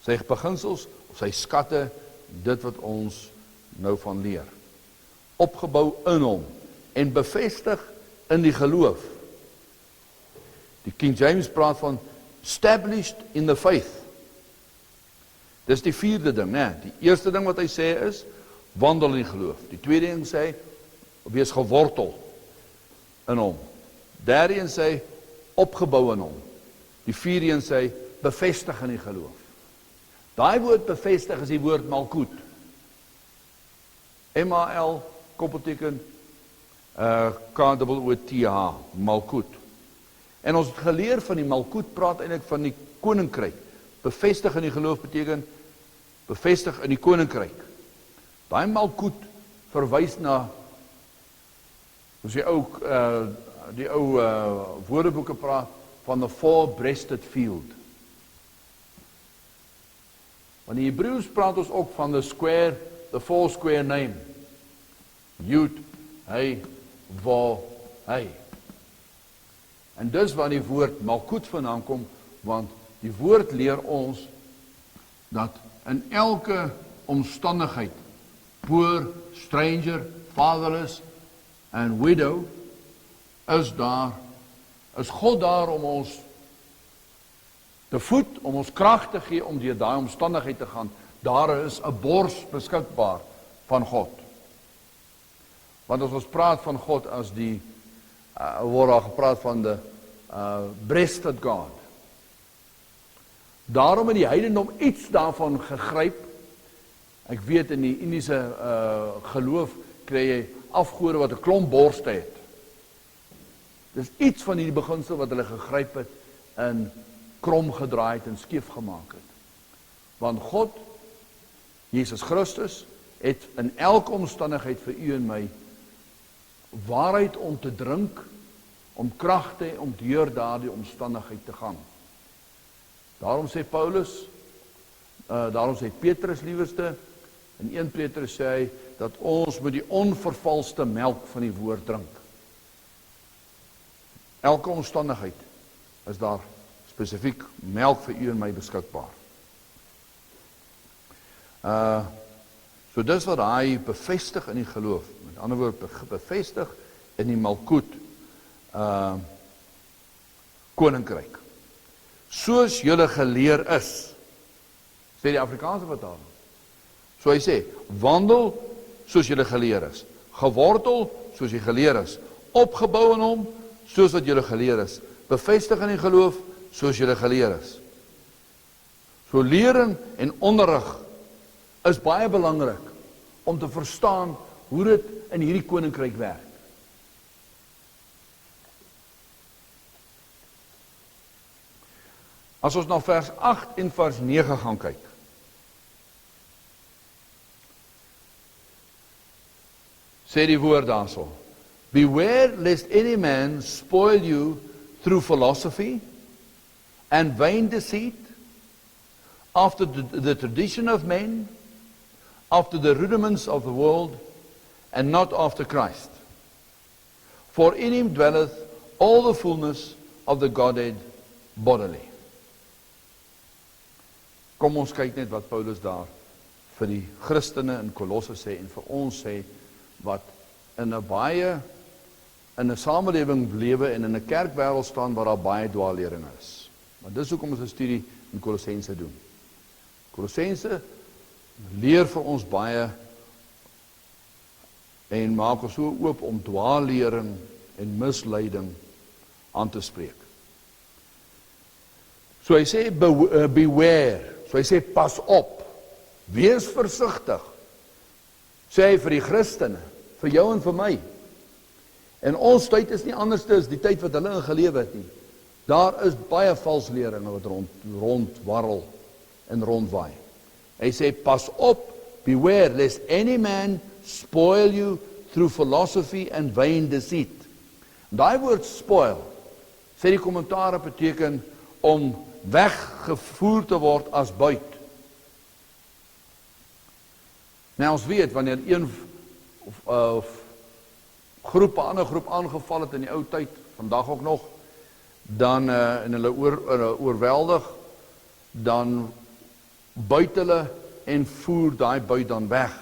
Sy beginsels, of sy skatte, dit wat ons nou van leer. Opgebou in hom en bevestig in die geloof. Die King James praat van established in the faith. Dis die vierde ding, né? Die eerste ding wat hy sê is, wandel in die geloof. Die tweede ding sê, wees gewortel in hom. Derde een sê, opgebou in hom. Die vierde een sê, bevestig in die geloof. Daai woord bevestig is die woord malkoet. M-A-L, koppelteken, K-O-O-T-H, malkoet. En ons het geleer van die malkoet, praat eintlik van die koninkryk. Bevestig in die geloof beteken, bevestig in die koninkryk. Daai malkoet verwys na, as die ou woordeboeke praat, van the four-breasted field. Want in Hebreëus praat ons ook van the four square name. Jud, hy, wa, hy. En dis waar die woord malkoet vandaan kom, want die woord leer ons dat in elke omstandigheid, poor, stranger, fatherless and widow, is God daar om ons te voed, om ons krag te gee om deur daai omstandigheid te gaan. Daar is 'n bors beskikbaar van God. Want as ons praat van God as die word daar gepraat van die breasted God. Daarom het die heidendom iets daarvan gegryp. Ek weet in die Indiese geloof kry jy afgode wat 'n klomp borste het. Dis iets van hierdie beginsel wat hulle gegryp het en krom gedraai het en skeef gemaak het. Want God, Jesus Christus, het in elke omstandigheid vir u en my waarheid om te drink, om krag te hê om deur daardie omstandigheid te gaan. Daarom sê Paulus, daarom sê Petrus liewerste, in 1 Petrus sê hy, dat ons met die onvervalste melk van die woord drink. Elke omstandigheid is daar spesifiek melk vir u en my beskikbaar. So dis wat hy bevestig in die geloof, met ander woord bevestig in die malkoet koninkryk. Soos julle geleer is, sê die Afrikaanse vertaling. So hy sê, wandel soos julle geleer is, gewortel soos jy geleer is, opgebou in hom soos wat julle geleer is, bevestig in die geloof soos julle geleer is. So lering en onderrig is baie belangrik om te verstaan hoe dit in hierdie koninkryk werk. As ons na vers 8 en vers 9 gaan kyk, sê die woord daarso, beware lest any man spoil you through philosophy and vain deceit, after the tradition of men, after the rudiments of the world, and not after Christ. For in him dwelleth all the fullness of the Godhead bodily. Kom ons kyk net wat Paulus daar vir die Christene in Kolosse sê en vir ons sê, wat in 'n samelewing lewe en in 'n kerkwêreld staan waar daar baie dwaallering is. Maar dis hoekom ons 'n studie in Kolossense doen. Kolossense leer vir ons baie en maak ons so oop om dwaallering en misleiding aan te spreek. So hy sê, beware. So hy sê, pas op. Wees versigtig. Sê hy vir die Christene, vir jou en vir my. En ons tyd is nie anders as die tyd wat hulle in gelewe het nie. Daar is baie valsleringe wat rondwarrel en rondwaai. Hy sê, pas op, beware, lest any man spoil you through philosophy and vain deceit. Daai woord spoil, sê die kommentaar beteken om weggevoer te word as buit. Nou ons weet, wanneer een groep, 'n ander groep aangeval het in die ou tyd, vandag ook nog, dan en hulle oorweldig, dan buit hulle en voer daai buit dan weg.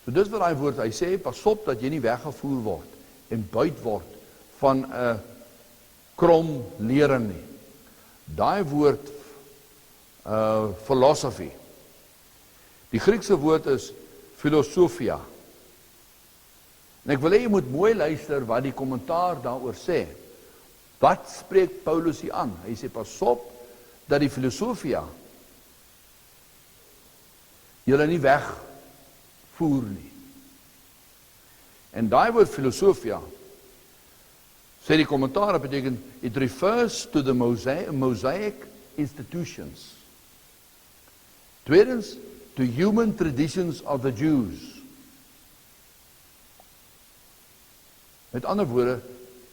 So dis wat daai woord, hy sê, pas op dat jy nie weggevoer word en buit word van 'n krom lering nie. Daai woord philosophy. Die Griekse woord is philosophia. En ek wil hê jy moet mooi luister wat die kommentaar daaroor sê. Wat spreek Paulus hier aan? Hy sê pas op dat die filosofia julle nie wegvoer nie. En daai woord filosofia, sê die kommentaar beteken, it refers to the Mosaic institutions. Tweedens, to human traditions of the Jews. Met ander woorde,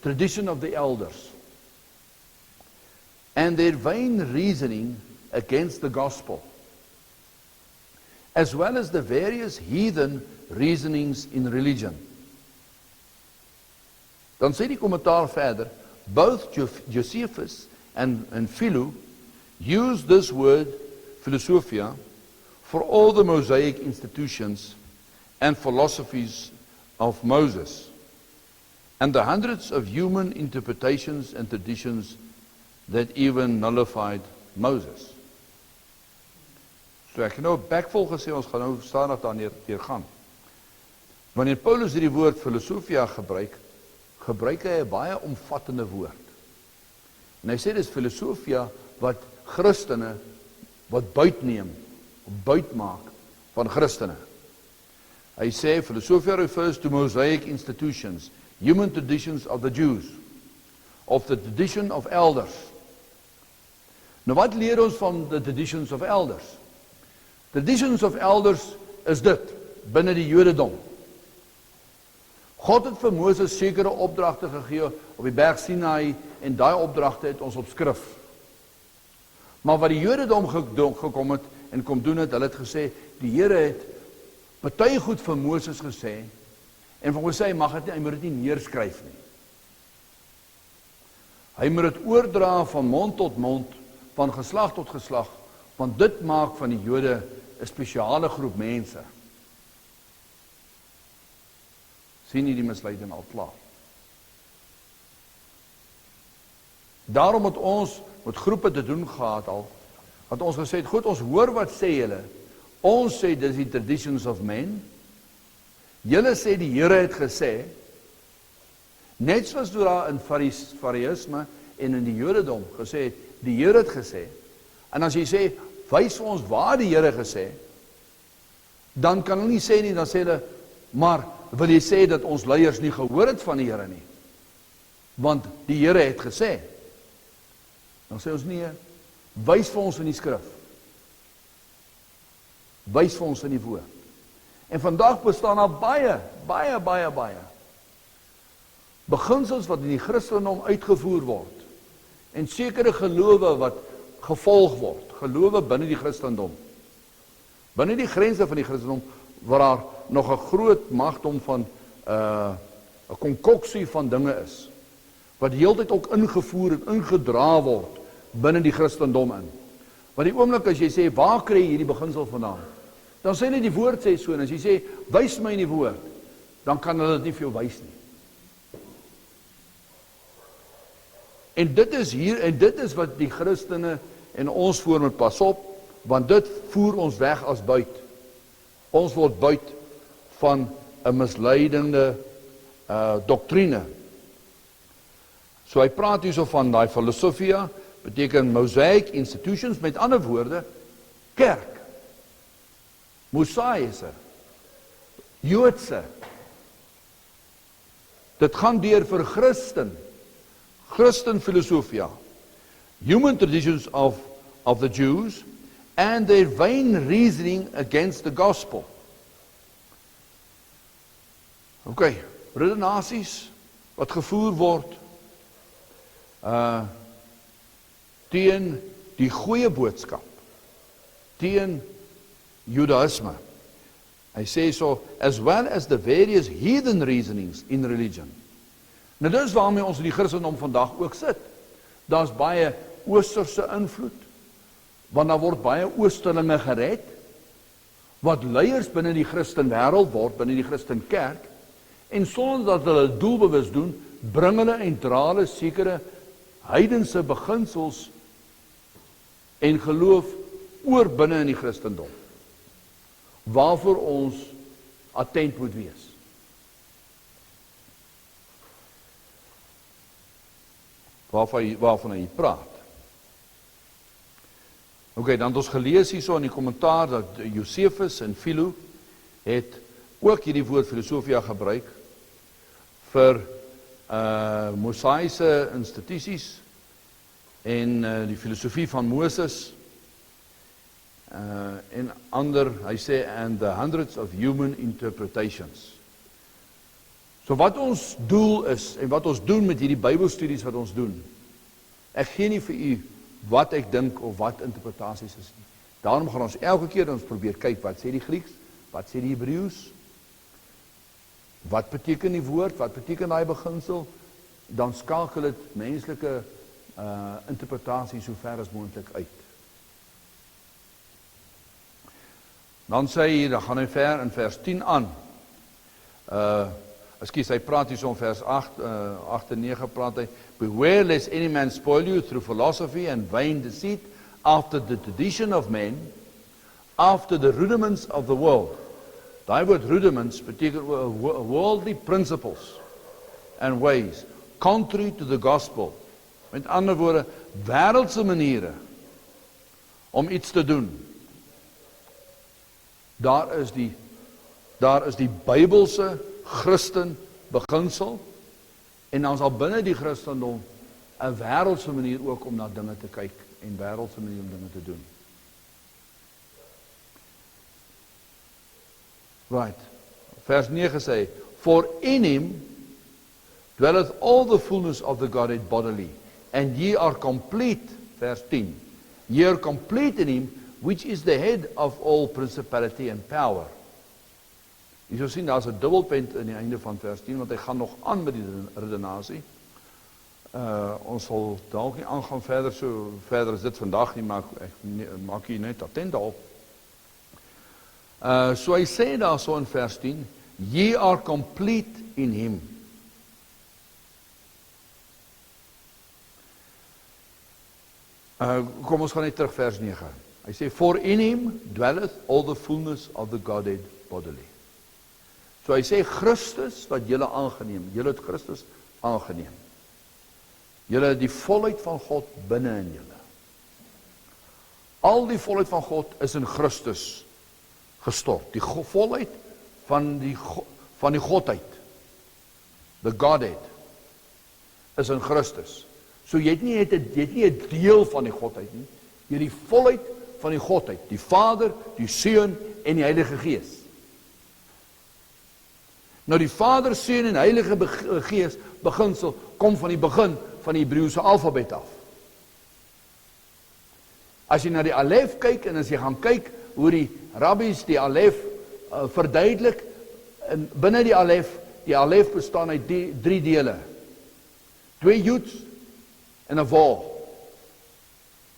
tradition of the elders. And their vain reasoning against the gospel, as well as the various heathen reasonings in religion. Dan sê die kommentaar verder, both Josephus and Philo use this word, philosophia, for all the Mosaic institutions and philosophies of Moses, and the hundreds of human interpretations and traditions that even nullified Moses. So ek het nou bekvol gesê, ons gaan nou stadig daarneer gaan. Wanneer Paulus hierdie woord filosofia gebruik hy 'n baie omvattende woord. En hy sê dis filosofia wat Christene wat buit neem, buit maak van Christene. Hy sê filosofia refers to Mosaic institutions, human traditions of the Jews, of the tradition of elders. Nou wat leer ons van the traditions of elders? Traditions of elders is dit, binne die Jodendom. God het vir Moses sekere opdragte gegee op die berg Sinai, en daai opdragte het ons op skrif. Maar wat die Jodendom gekom het en kom doen het, hulle het gesê, die Here het party goed vir Moses gesê, en vir hom gesê, hy moet dit nie neerskryf nie. Hy moet dit oordra van mond tot mond, van geslag tot geslag, want dit maak van die Jode 'n spesiale groep mense. Sien jy die misleiding al klaar? Daarom het ons met groepe te doen gehad al, wat ons gesê het, goed, ons hoor wat sê julle, ons sê dis die traditions of men, julle sê die Here het gesê, net soos daar in Fariseïsme en in die Jodendom gesê het, die Here het gesê, en as jy sê, wys vir ons waar die Here gesê, dan kan hulle nie sê nie, dan sê hulle, maar wil jy sê dat ons leiers nie gehoor het van die Here nie? Want die Here het gesê. Dan sê ons nee, wys vir ons in die skrif. Wys vir ons in die woord. En vandag bestaan daar baie beginsels wat in die Christendom uitgevoer word. En sekere gelowe wat gevolg word. Gelowe binne die Christendom. Binne die grense van die Christendom, waar daar nog 'n groot magdom van 'n konkoksie van dinge is, wat die hele tyd ook ingevoer en ingedra word binne die Christendom in. Want die oomblik as jy sê, waar kry jy hierdie beginsel vandaan? Dan sê hulle die woord sê so, en as jy sê, wys my in die woord, dan kan hulle dit nie vir jou wys nie. En dit is hier, en dit is wat die Christene en ons voor moet pas op, want dit voer ons weg as buit. Ons word buit van 'n misleidende doktrine. So hy praat hierso van daai filosofia, beteken Mosaic institutions, met ander woorde, kerk, Mosaïese, Joodse. Dit gaan deur vir Christen filosofia, human traditions of the Jews, and their vain reasoning against the gospel. Okay, redenasies wat gevoer word teen die goeie boodskap, teen Judaïsme. Hy sê so, as well as the various heathen reasonings in religion. Nou dis waarmee ons in die Christendom vandag ook sit. Daar's baie oosterse invloed, want daar word baie oosterlinge gered, wat leiers binne die Christen wêreld word, binne die Christen kerk, en sonder dat hulle doelbewus doen, bring hulle en dra hulle sekere heidense beginsels en geloof oor binne in die Christendom, waarvoor ons attent moet wees. Waarvan hy praat. Okay, dan het ons gelees hierso in die kommentaar dat Josephus en Philo het ook hierdie woord filosofia gebruik vir Mosaïese instituties en die filosofie van Moses en ander, hy sê, and the hundreds of human interpretations. So wat ons doel is, en wat ons doen met hierdie Bybelstudies wat ons doen, ek gee nie vir u wat ek dink of wat interpretasies is nie. Daarom gaan ons elke keer ons probeer kyk, wat sê die Grieks, wat sê die Hebreëus, wat beteken die woord, wat beteken daai beginsel, dan skakel dit menslike interpretasie so ver as moontlik uit. Dan sê hy, dan gaan hy ver in vers 10 aan. Hy praat hier so in vers 8 en 9 praat hy, beware lest any man spoil you through philosophy and vain deceit, after the tradition of men, after the rudiments of the world. Daai woord rudiments beteken worldly principles and ways, contrary to the gospel. Met ander woorde, wêreldse maniere om iets te doen. Daar is die Bybelse Christen beginsel, en dan sal binne die Christendom 'n wêreldse manier ook om na dinge te kyk en wêreldse manier om dinge te doen. Right. Vers 9 sê, for in him dwelleth all the fullness of the Godhead bodily, and ye are complete, vers 10, ye are complete in him, which is the head of all principality and power. Jy sal sien, daar is 'n dubbelpunt in die einde van vers 10, want hy gaan nog aan met die redenasie. Ons sal dalk nie aangaan verder as dit vandag nie, maar ek maak hier net attent daarop. So hy sê daar so in vers 10, ye are complete in him. Kom ons gaan net terug vers 9. Hy sê, for in him dwelleth all the fullness of the Godhead bodily. So hy sê, Christus wat julle aangeneem, julle het Christus aangeneem. Julle het die volheid van God binne in julle. Al die volheid van God is in Christus gestort. Die volheid van die Godheid, the Godhead, is in Christus. So jy het nie 'n deel van die Godheid nie, jy het die volheid van die Godheid, die Vader, die Seun en die Heilige Gees. Nou die Vader, Seun en Heilige Gees beginsel kom van die begin van die Hebreëse alfabet af. As jy na die alef kyk en as jy gaan kyk hoe die rabbies die alef verduidelik, en binne die alef bestaan uit 3 dele. 2 joeds en 'n waw.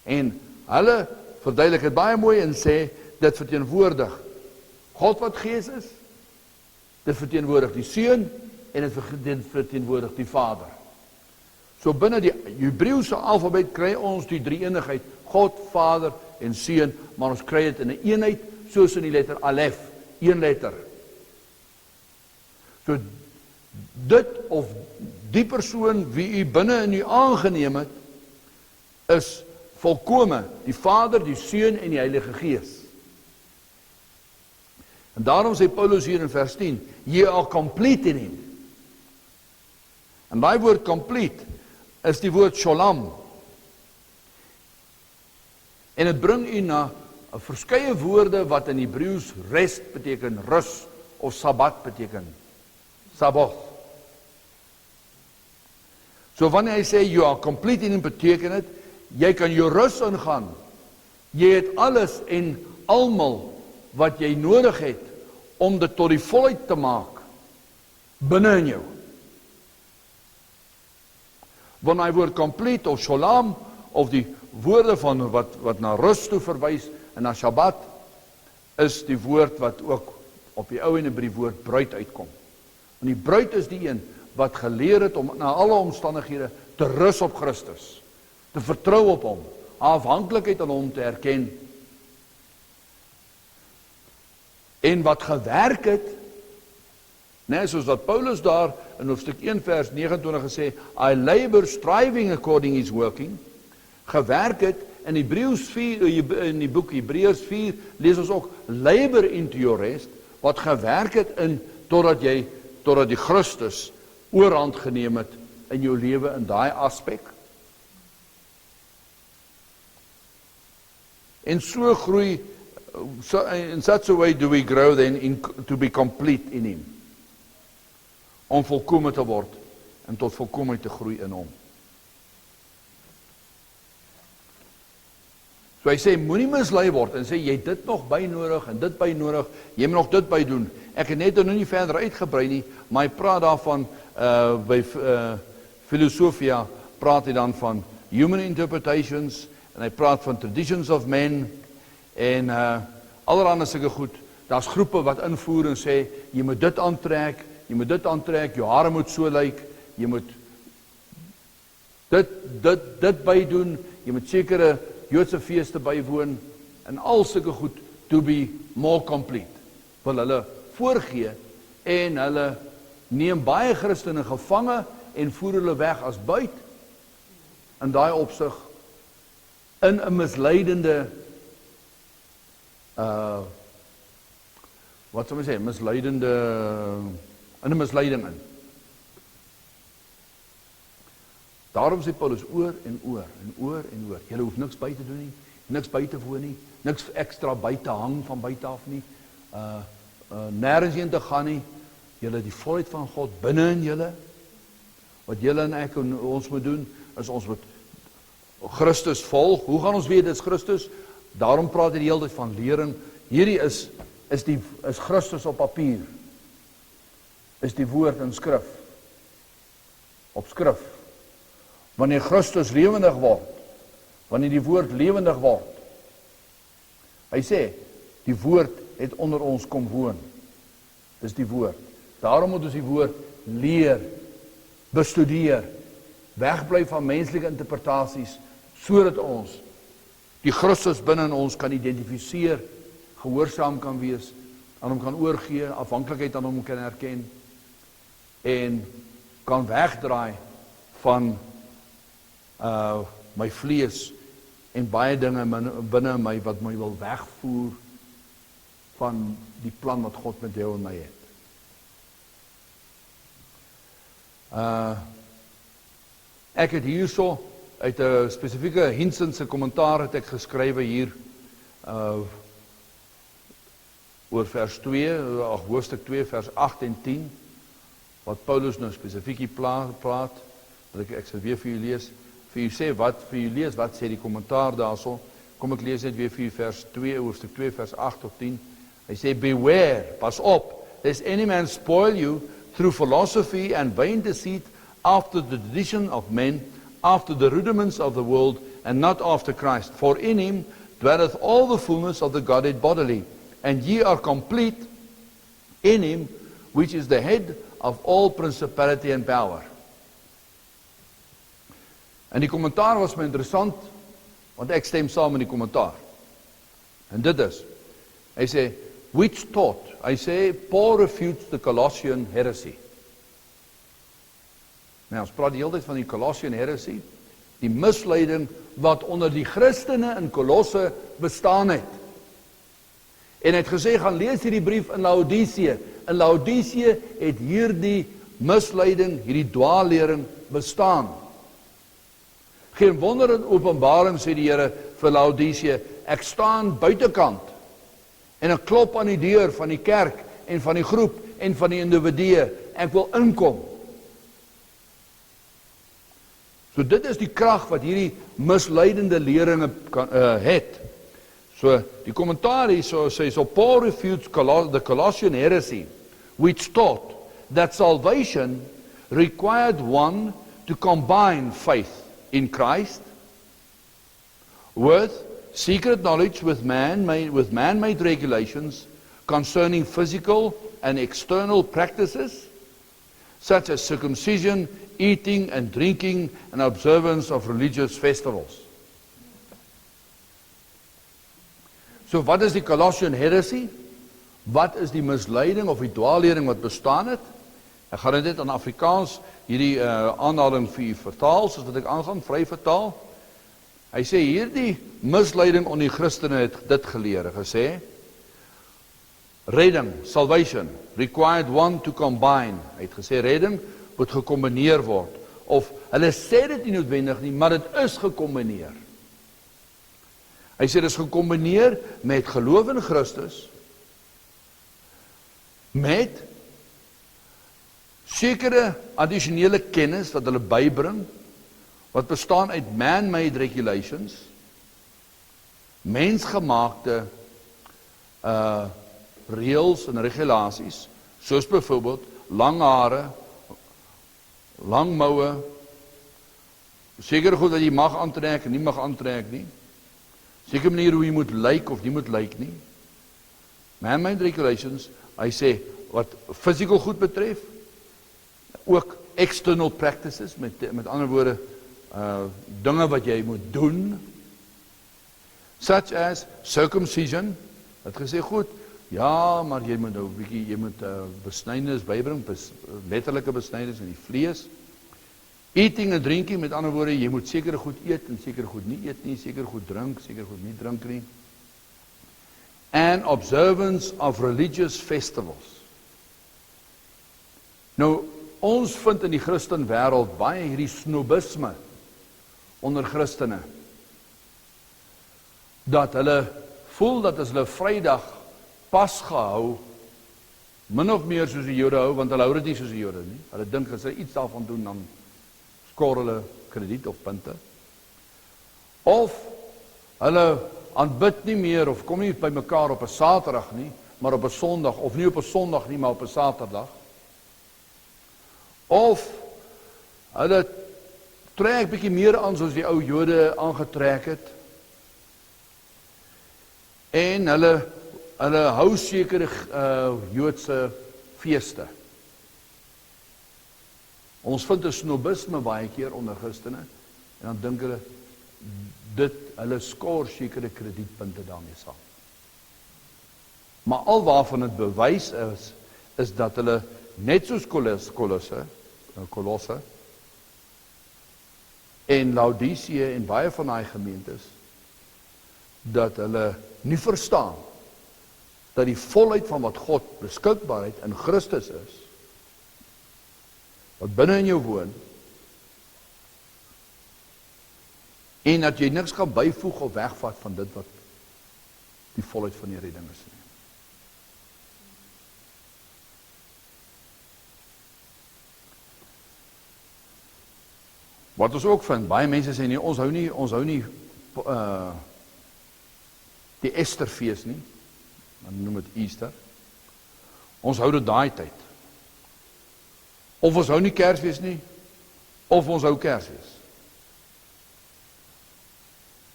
En hulle verduidelik dit baie mooi en sê, dit verteenwoordig God wat Gees is, dit verteenwoordig die Seun, en dit verteenwoordig die Vader. So binne die Hebreëse alfabet kry ons die drie-eenigheid, God, Vader en Seun, maar ons kry dit in 'n eenheid, soos in die letter Alef, 1 letter. So dit of die persoon wie u binne in u aangeneem het, is volkome, die Vader, die Seun en die Heilige Gees. En daarom sê Paulus hier in vers 10, ye are complete in him. En daai woord complete is die woord shalom. En dit bring u na verskeie woorde wat in Hebreëus rest beteken, rus, of sabbat beteken, sabbath. So wanneer hy sê, you are complete in him, beteken het, jy kan jou rus ingaan, jy het alles en almal wat jy nodig het, om dit tot die volheid te maak, binne in jou. Wanneer hy woord complete, of shalom, of die woorde van wat na rus toe verwys, en na Shabbat, is die woord wat ook op die ou en by die woord bruid uitkom. En die bruid is die een wat geleer het om na alle omstandighede te rus op Christus, te vertrou op hom, afhanklikheid aan hom te erken, en wat gewerk het, soos wat Paulus daar in hoofstuk 1 vers 29 gesê, I labor striving according is working, gewerk het. In Hebreërs 4, in die boek Hebreërs 4, lees ons ook, labor into your rest, wat gewerk het totdat die Christus oorhand geneem het in jou lewe in daai aspek. En so groei, in such a way do we grow then to be complete in him. Om volkome te word en tot volkomeheid te groei in hom. So hy sê, moenie mislei word en sê, jy het dit nog by nodig en dit by nodig, jy moet nog dit by doen. Ek het net nou nie verder uitgebrei nie, maar hy praat daarvan, by filosofia, praat hy dan van human interpretations, en hy praat van traditions of men, en allerhande sulke goed, daar's groepe wat invoer en sê, jy moet dit aantrek, jou hare moet so lyk, jy moet dit by doen, jy moet sekere Joodse feeste bywoon, en al sulke goed, to be more complete, wil hulle voorgee, en hulle neem baie Christene gevange, en voer hulle weg as buit, in daai opsig, in 'n misleidende, wat sal my sê, in 'n misleiding in. Daarom sê Paulus oor en oor, julle hoef niks by te doen nie, niks by te woon nie, niks ekstra by te hang van buite af nie, nergens heen te gaan nie, julle die volheid van God binne in julle, wat julle en ek en ons moet doen, is ons moet Christus volg. Hoe gaan ons weet dit is Christus? Daarom praat hy die hele tyd van lering. Hierdie is Christus op papier, is die woord in skrif, op skrif. Wanneer Christus lewendig word, wanneer die woord lewendig word, hy sê, die woord het onder ons kom woon, dis die woord, daarom moet ons die woord leer, bestudeer, wegbly van menslike interpretasies, sodat ons die Christus binne in ons kan identifiseer, gehoorsaam kan wees, aan hom kan oorgee, afhanklikheid aan hom kan erken, en kan wegdraai van my vlees en baie dinge binne my wat my wil wegvoer van die plan wat God met jou en my het. Ek het hierso uit 'n spesifieke Hinsense kommentaar het ek geskrywe hier oor vers 2, hoofstuk 2 vers 8 en 10 wat Paulus nou spesifiek hier praat, dat ek sal weer vir julle lees. Vir u sê wat, vir u lees wat sê die kommentaar daarso. Kom ek lees net weer vir u vers 2, hoofstuk 2 vers 8 tot 10. Hy sê, beware, pas op, lest any man spoil you through philosophy and vain deceit, after the tradition of men, after the rudiments of the world, and not after Christ. For in him dwelleth all the fullness of the Godhead bodily, and ye are complete in him, which is the head of all principality and power. En die kommentaar was my interessant, want ek stem saam met die kommentaar. En dit is, hy sê, which taught, hy sê, Paul refutes the Colossian heresy. Nou, ons praat die hele tyd van die Colossian heresy, die misleiding wat onder die Christene in Kolosse bestaan het. En hy het gesê, gaan lees hierdie brief in Laodicea. In Laodicea het hierdie misleiding, hierdie dwaallering bestaan. Geen wonder in Openbaring sê die Here vir Laodicea, ek staan buitekant en ek klop aan die deur van die kerk en van die groep en van die individue. Ek wil inkom. So dit is die krag wat hierdie misleidende leringe het. So die kommentaar hier sê, so Paul refutes the Colossian heresy, which taught that salvation required one to combine faith in Christ with secret knowledge with man-made regulations concerning physical and external practices such as circumcision, eating and drinking, and observance of religious festivals. So wat is die Colossian heresy? Wat is die misleiding of die dwaallering wat bestaan het? Ek gaan dit in Afrikaans hierdie aanhaling vir u vertaal, soos wat ek aangaan, vry vertaal. Hy sê hierdie misleiding onder die Christene het dit geleer, gesê, redding, salvation, required one to combine. Hy het gesê redding moet gekombineer word. Of hulle sê dit nie noodwendig nie, maar dit is gekombineer. Hy sê dit is gekombineer met geloof in Christus, met sekere addisionele kennis wat hulle bybring, wat bestaan uit man-made regulations, mensgemaakte reëls en regulasies, soos byvoorbeeld lang hare, lang moue, sekere goed wat jy mag aantrek en nie mag aantrek nie, sekere manier hoe jy moet lyk of nie moet lyk nie, man-made regulations, hy sê, wat physical goed betref, ook external practices, met ander woorde, dinge wat jy moet doen, such as circumcision, het gesê goed, ja, maar jy moet nou bietjie, jy moet besnydenis bybring, letterlike besnydenis in die vlees, eating and drinking, met ander woorde, jy moet sekere goed eet en sekere goed nie eet nie, sekere goed drink, sekere goed nie drink nie, and observance of religious festivals. Nou, ons vind in die Christen wêreld baie hierdie snobisme onder Christene, dat hulle voel dat as hulle Vrydag pas gehou, min of meer soos die Jode hou, want hulle hou dit nie soos die Jode nie. Hulle dink as hulle iets daarvan doen, dan skoor hulle krediet of punte. Of hulle aanbid nie meer, of kom nie by mekaar op 'n Saterdag nie, maar op 'n Sondag, of nie op 'n Sondag nie, maar op 'n Saterdag. Of hulle trek bietjie meer aan soos die ou Jode aangetrek het. En hulle hou sekere Joodse feeste. Ons vind 'n snobisme baie keer onder Christene, en dan dink hulle, hulle skoor sekere kredietpunte daarmee saam. Maar alwaarvan dit bewys is dat hulle, net soos Kolosse, en Laodicea en baie van daai gemeentes, dat hulle nie verstaan, dat die volheid van wat God beskikbaarheid in Christus is, wat binne in jou woon, en dat jy niks kan byvoeg of wegvat van dit wat die volheid van die redding is nie. Wat ons ook vind, baie mense sê nie, ons hou nie die Esterfees nie, dan noem dit Easter. Ons hou dit daai tyd. Of ons hou nie Kersfees nie, of ons hou Kersfees.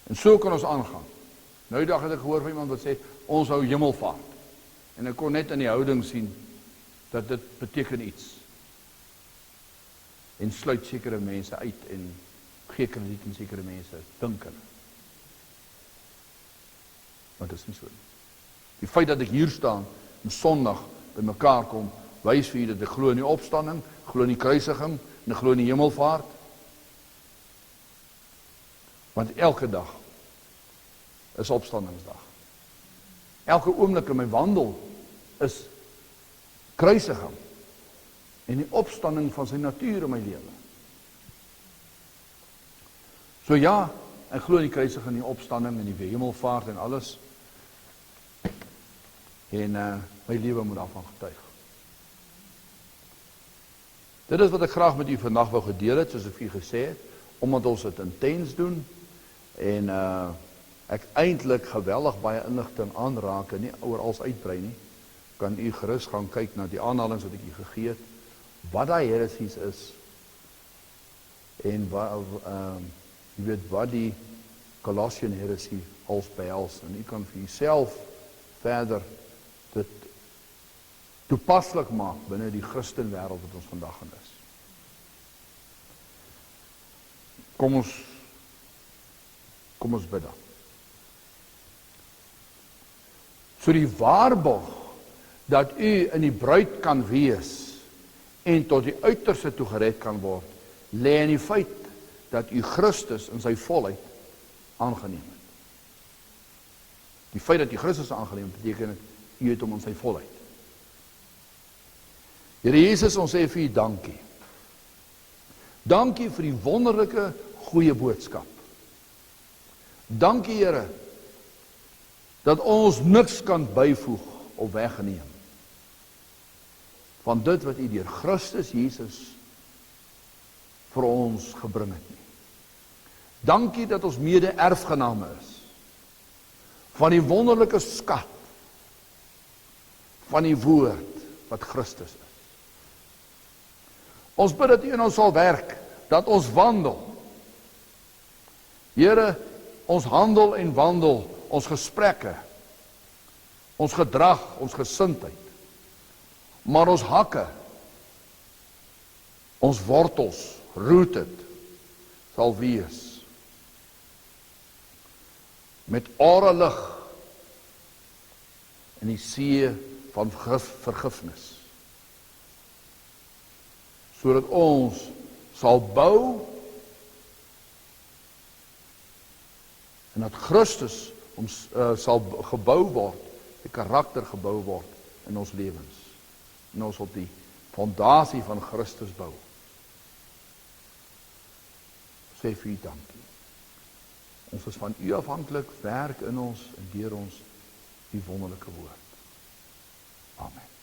En so kan ons aangaan. Nou die dag het ek gehoor van iemand wat sê, ons hou Hemelvaart. En ek kon net in die houding sien, dat dit beteken iets. En sluit sekere mense uit, en gee krediet in sekere mense, dink hulle. Maar dit is nie so nie. Die feit dat ek hier staan, en Sondag by mekaar kom, wys vir u dat ek glo in die opstanding, glo in die kruisiging, en ek glo in die hemelvaart. Want elke dag is opstandingsdag. Elke oomblik in my wandel is kruisiging en die opstanding van sy natuur in my lewe. So ja, ek glo in die kruisiging en die opstanding en die hemelvaart en alles. En my lewe moet daarvan getuig. Dit is wat ek graag met u vandag wou gedeel het, soos ek vir u gesê het, omdat ons dit intens doen en ek eintlik geweldig baie inligting aanraak en nie oral uitbrei nie. Kan u gerus gaan kyk na die aanhalings wat ek u gegee het, wat daai heresies is en jy weet wat die Colossian heresie als behels en u kan vir uself verder dit toepaslik maak binne die Christenwêreld wat ons vandag in is. Kom ons bid dan. So die waarborg dat u in die bruid kan wees en tot die uiterste toe gered kan word, lê in die feit dat u Christus in sy volheid aangeneem het. Die feit dat u Christus aangeneem het, beteken dat u het hom in sy volheid. Here Jesus, ons sê vir u dankie. Dankie vir die wonderlike goeie boodskap. Dankie Here, dat ons niks kan byvoeg of wegneem van dit wat u deur Christus Jesus vir ons gebring het nie. Dankie dat ons mede-erfgename is van die wonderlike skat van die woord wat Christus is. Ons bid dat u in ons sal werk, dat ons wandel. Here, ons handel en wandel, ons gesprekke, ons gedrag, ons gesindheid, maar ons hakke, ons wortels, rooted, sal wees met ore lig in die see van vergifnis, sodat ons sal bou en dat Christus sal gebou word, die karakter gebou word in ons lewens. En ons op die fondasie van Christus bou. Sê vir u dankie. Ons is van u afhanklik, werk in ons en deur ons die wonderlike woord. Amen.